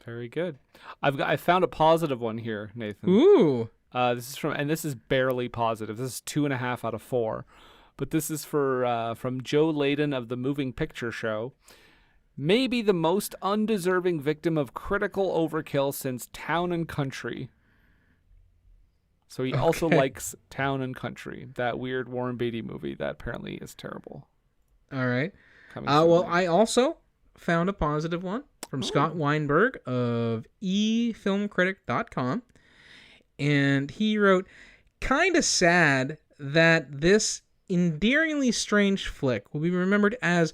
Very good. I found a positive one here, Nathan. Ooh. This is barely positive. This is 2.5 out of 4. But this is from Joe Layden of the Moving Picture Show. Maybe the most undeserving victim of critical overkill since Town and Country. So he also likes Town and Country, that weird Warren Beatty movie that apparently is terrible. All right. Well, I also found a positive one from Scott Weinberg of efilmcritic.com. And he wrote, kinda sad that this endearingly strange flick will be remembered as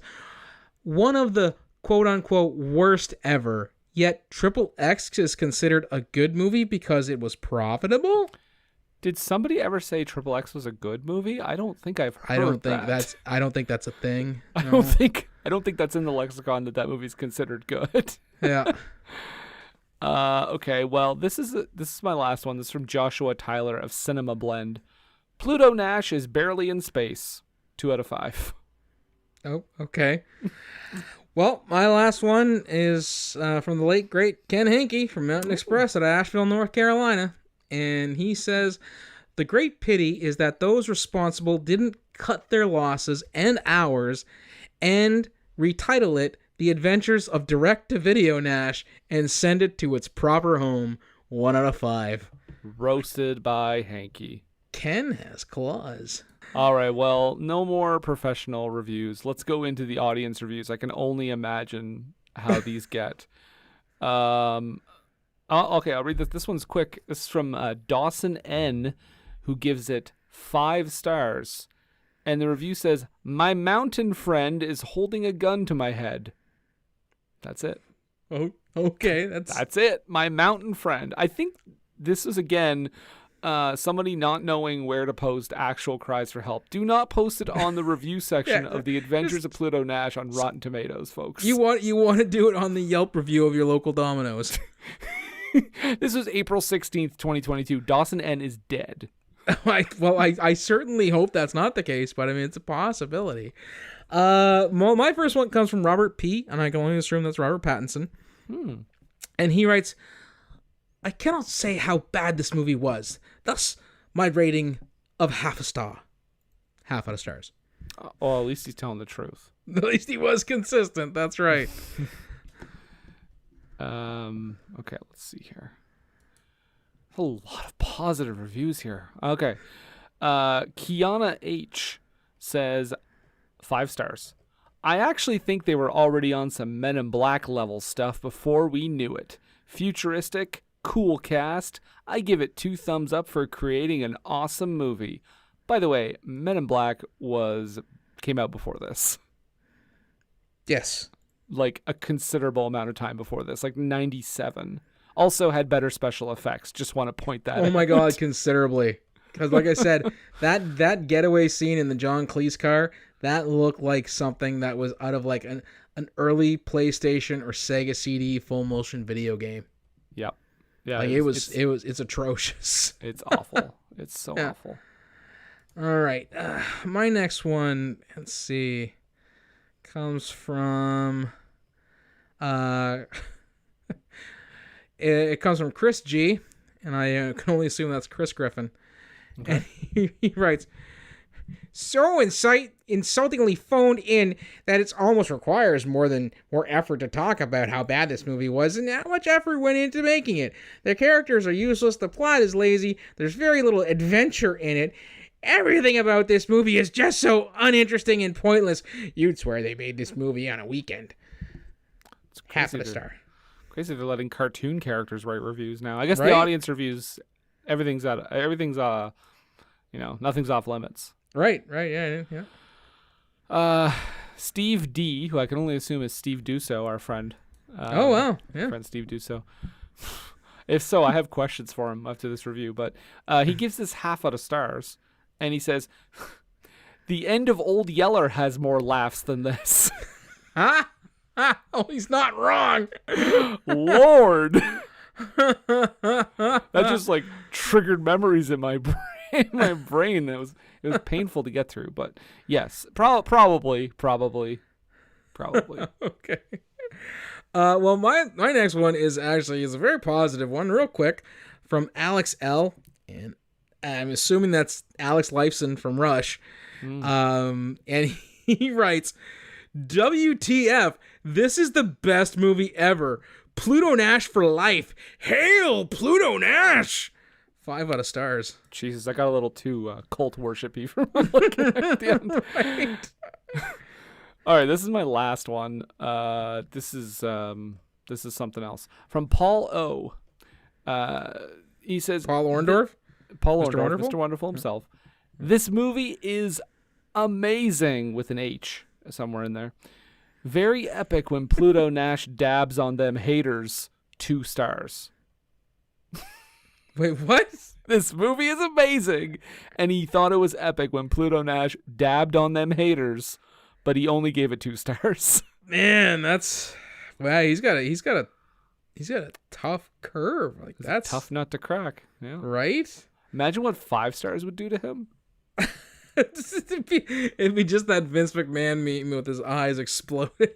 one of the quote-unquote worst ever, yet Triple X is considered a good movie because it was profitable? Did somebody ever say Triple X was a good movie? I don't think I've heard I don't think that's a thing. No. I don't think that's in the lexicon that movie's considered good. Yeah. Okay, well, this is my last one. This is from Joshua Tyler of Cinema Blend. Pluto Nash is barely in space. 2 out of 5. Oh, okay. Well, my last one is from the late, great Ken Hankey from Mountain Express at Asheville, North Carolina. And he says, the great pity is that those responsible didn't cut their losses and hours and retitle it The Adventures of Direct-to-Video Nash and send it to its proper home. 1 out of 5. Roasted by Hankey. Ken has claws. All right, well, no more professional reviews. Let's go into the audience reviews. I can only imagine how these get. Okay, I'll read this. This one's quick. This is from Dawson N, who gives it 5 stars. And the review says, my mountain friend is holding a gun to my head. That's it. Oh, okay. That's it. My mountain friend. I think this is, again, somebody not knowing where to post actual cries for help. Do not post it on the review section of The Adventures of Pluto Nash on Rotten Tomatoes, folks. You want to do it on the Yelp review of your local Domino's. This was April 16th, 2022. Dawson N is dead. I certainly hope that's not the case, but I mean, it's a possibility. My first one comes from Robert P., and I can only assume that's Robert Pattinson. And he writes, I cannot say how bad this movie was. Thus, my rating of half a star. Half out of stars. Well, at least he's telling the truth. At least he was consistent. That's right. Okay, let's see here. A lot of positive reviews here. Okay. Kiana H says 5 stars. I actually think they were already on some Men in Black level stuff before we knew it. Futuristic, cool cast. I give it 2 thumbs up for creating an awesome movie. By the way, Men in Black came out before this. Yes. Like a considerable amount of time before this, like 97. Also had better special effects. Just want to point that out. Oh my God, considerably. Because like I said, that getaway scene in the John Cleese car, that looked like something that was out of like an early PlayStation or Sega CD full motion video game. Yep. Yeah. Like it's atrocious. It's awful. It's so awful. All right. My next one, let's see, comes from it comes from Chris G, and I can only assume that's Chris Griffin. Okay. And he writes, so insultingly phoned in that it almost requires more effort to talk about how bad this movie was and how much effort went into making it. The characters are useless, the plot is lazy, there's very little adventure in it. Everything about this movie is just so uninteresting and pointless. You'd swear they made this movie on a weekend. It's half of a star. Crazy they're letting cartoon characters write reviews now. I guess the audience reviews, everything's nothing's off limits. Right, yeah. Steve D, who I can only assume is Steve Dusso, our friend. Oh wow, yeah. Friend Steve Dusso. If so, I have questions for him after this review. But he gives this 0.5 out of stars, and he says, "The end of Old Yeller has more laughs than this." Huh? Oh, he's not wrong. Lord, that just like triggered memories in my brain. It was painful to get through, but yes, probably. Okay. Well, my next one is a very positive one. Real quick, from Alex L, and I'm assuming that's Alex Lifeson from Rush. And he writes, "WTF? This is the best movie ever. Pluto Nash for life. Hail Pluto Nash!" 5 out of stars. Jesus, I got a little too cult worshipy for looking at the end. Right. All right, this is my last one. This is something else from Paul O. He says Paul Orndorff, Mr. Wonderful himself. This movie is amazing with an H somewhere in there. Very epic when Pluto Nash dabs on them haters. 2 stars. Wait, what? This movie is amazing, and he thought it was epic when Pluto Nash dabbed on them haters, but he only gave it 2 stars. Man, wow. He's got a tough curve. Like that's tough nut to crack. Yeah. Right. Imagine what 5 stars would do to him. It'd be just that Vince McMahon meme with his eyes exploding.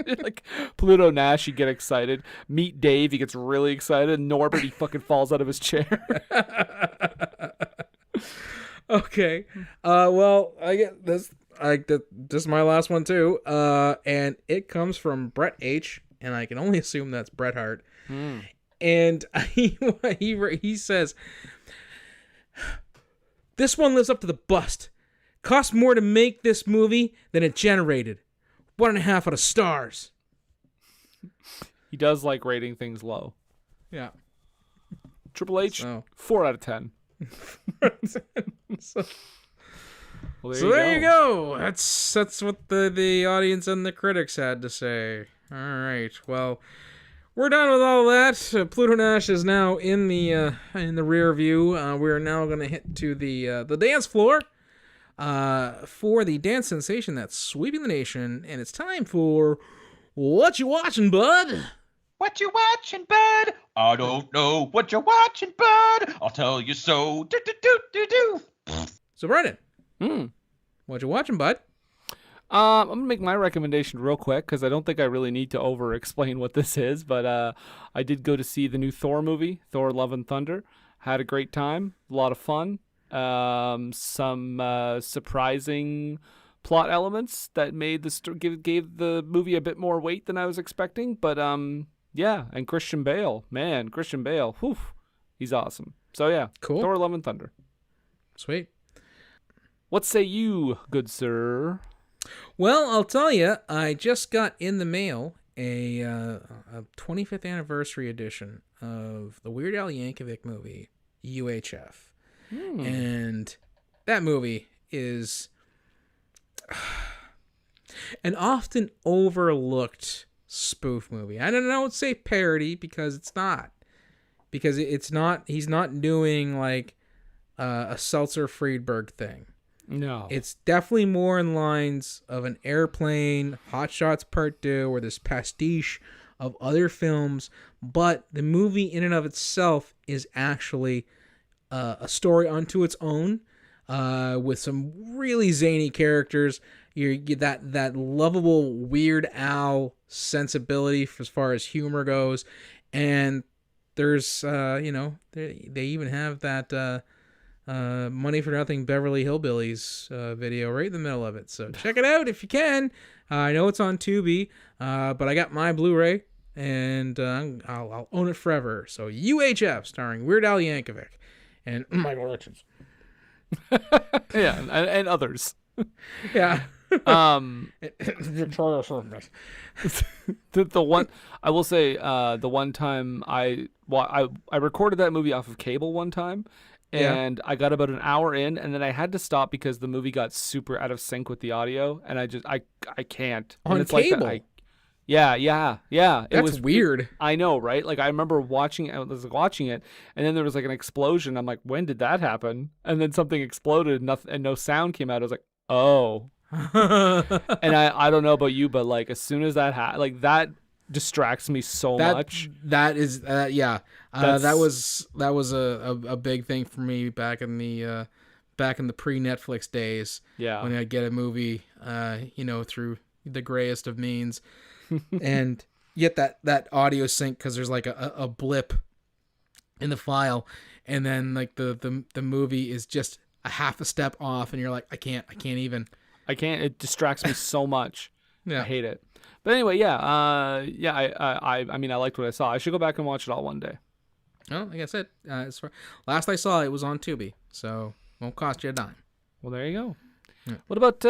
Like Pluto Nash, you get excited. Meet Dave, he gets really excited. Norbert, he fucking falls out of his chair. Okay. Well, I get this. This is my last one too. And it comes from Brett H. And I can only assume that's Bret Hart. And he says, "This one lives up to the bust. Cost more to make this movie than it generated. 1.5 out of stars." He does like rating things low. Yeah. Triple H, So. 4 out of 10. So Well, there you go. That's what the audience and the critics had to say. All right. Well, we're done with all that. Pluto Nash is now in the rear view. We're now going to hit to the dance floor for the dance sensation that's sweeping the nation, and it's time for What You Watching, Bud? What you watching, bud? I don't know what you're watching, bud. I'll tell you so. Do do do do do. So, Brendan, what you watching, bud? I'm going to make my recommendation real quick because I don't think I really need to over-explain what this is, but I did go to see the new Thor movie, Thor Love and Thunder. Had a great time, a lot of fun, some surprising plot elements that made gave the movie a bit more weight than I was expecting, but yeah, and Christian Bale, whew, he's awesome. So yeah, Cool. Thor Love and Thunder. Sweet. What say you, good sir? Well, I'll tell you, I just got in the mail a 25th anniversary edition of the Weird Al Yankovic movie, UHF. And that movie is an often overlooked spoof movie. I don't say parody because it's not. Because it's not, he's not doing like a Seltzer Friedberg thing. No. It's definitely more in lines of an Airplane, Hot Shots Part 2, or this pastiche of other films, but the movie in and of itself is actually a story unto its own, with some really zany characters. You get that lovable Weird Al sensibility as far as humor goes, and there's they even have that Money for Nothing Beverly Hillbillies video right in the middle of it. So check it out if you can. I know it's on Tubi, but I got my Blu-ray, and I'll own it forever. So UHF, starring Weird Al Yankovic and Michael Richards. Yeah, and others. Yeah. The one I will say, the one time I recorded that movie off of cable one time. And I got about an hour in, and then I had to stop because the movie got super out of sync with the audio, and I can't. On it's cable? Like that. Yeah. That's weird. I know, right? Like I remember watching it, and then there was like an explosion. I'm like, when did that happen? And then something exploded, and no sound came out. I was like, oh. And I don't know about you, but like as soon as that that distracts me so much. That is yeah. That was a big thing for me back in the pre-Netflix days. Yeah. When I'd get a movie through the grayest of means and get that audio sync because there's like a blip in the file, and then like the movie is just a half a step off, and you're like, I can't even. It distracts me so much. Yeah. I hate it. But anyway, I mean, I liked what I saw. I should go back and watch it all one day. Well, like I said, last I saw it was on Tubi, so won't cost you a dime. Well, there you go. Yeah. What about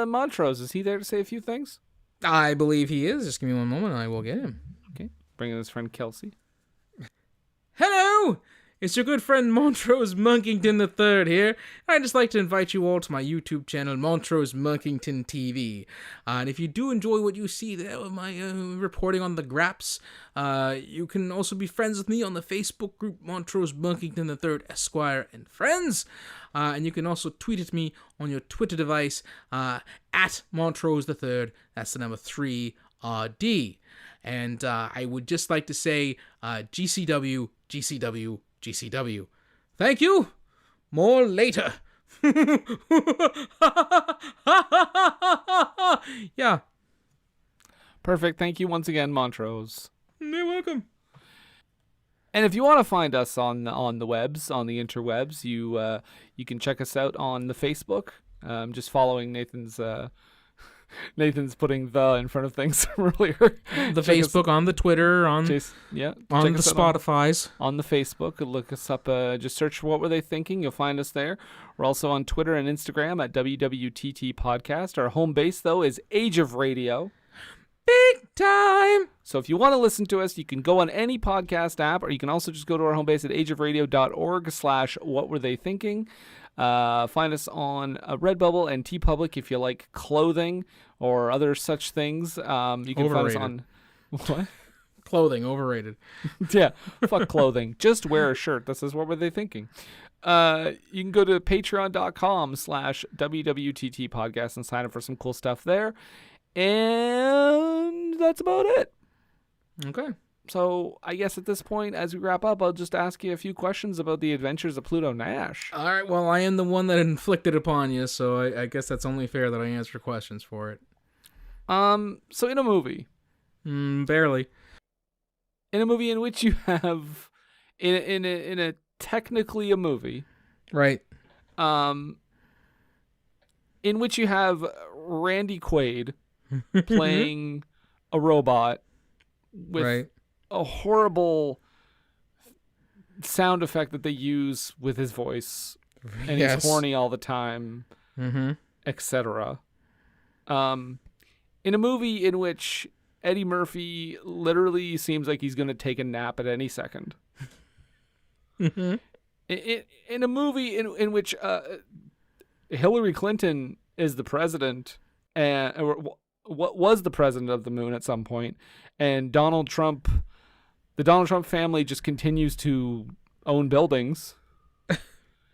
Montrose? Is he there to say a few things? I believe he is. Just give me one moment and I will get him. Okay. Bring in his friend Kelsey. Hello! It's your good friend Montrose Monkington III here. I'd just like to invite you all to my YouTube channel, Montrose Monkington TV. And if you do enjoy what you see there with my reporting on the Graps, you can also be friends with me on the Facebook group Montrose Monkington III Esquire and Friends. And you can also tweet at me on your Twitter device at Montrose III. That's the number 3RD. And I would just like to say GCW, GCW, GCW. Thank you. More later. Yeah. Perfect. Thank you once again, Montrose. You're welcome. And if you want to find us on the webs, on the interwebs, you can check us out on the Facebook. Just following Nathan's putting the in front of things earlier. The Facebook, on the Twitter, on the Spotifys. On the Facebook, look us up. Just search What Were They Thinking? You'll find us there. We're also on Twitter and Instagram at WWTT Podcast. Our home base, though, is Age of Radio. Big time! So if you want to listen to us, you can go on any podcast app, or you can also just go to our home base at ageofradio.org/whatweretheythinking. Find us on Redbubble and TeePublic if you like clothing or other such things. You can overrated. Find us on what? Clothing, overrated. Yeah, fuck clothing. Just wear a shirt that says "What Were They Thinking?" You can go to patreon.com/WWTT podcast and sign up for some cool stuff there. And that's about it. Okay. So I guess at this point, as we wrap up, I'll just ask you a few questions about the Adventures of Pluto Nash. All right. Well, I am the one that inflicted upon you, so I guess that's only fair that I answer questions for it. So in a movie, barely. In a movie in which you have, in a technically a movie, right? In which you have Randy Quaid playing a robot with a horrible sound effect that they use with his voice, and he's horny all the time, etc. In a movie in which Eddie Murphy literally seems like he's going to take a nap at any second. In a movie in which Hillary Clinton is the president, or what was the president of the moon at some point, and the Donald Trump family just continues to own buildings.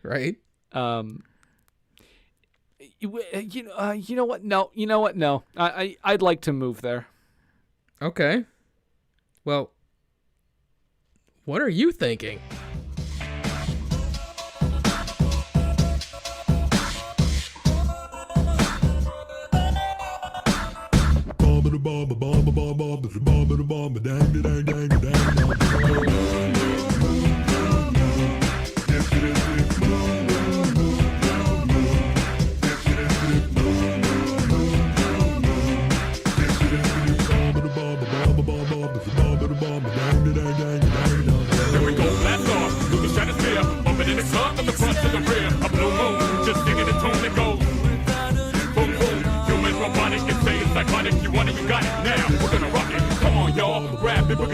Right. You know what? No. You know what? No. I'd like to move there. Okay. Well, what are you thinking?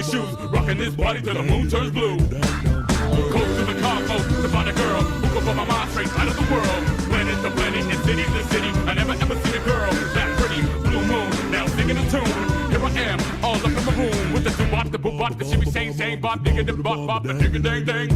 Shoes, rocking this body till the moon turns blue. Go to the cosmos to find a girl who can put my mind straight out of the world. Planet to planet and city to city. I never ever seen a girl that pretty. Blue moon, now singing a tune. Here I am, all up in my room with the doo-bop, the boop-bop, the shimmy, shang, shang, bop, digga, the bop, bop, the digga, dang, dang.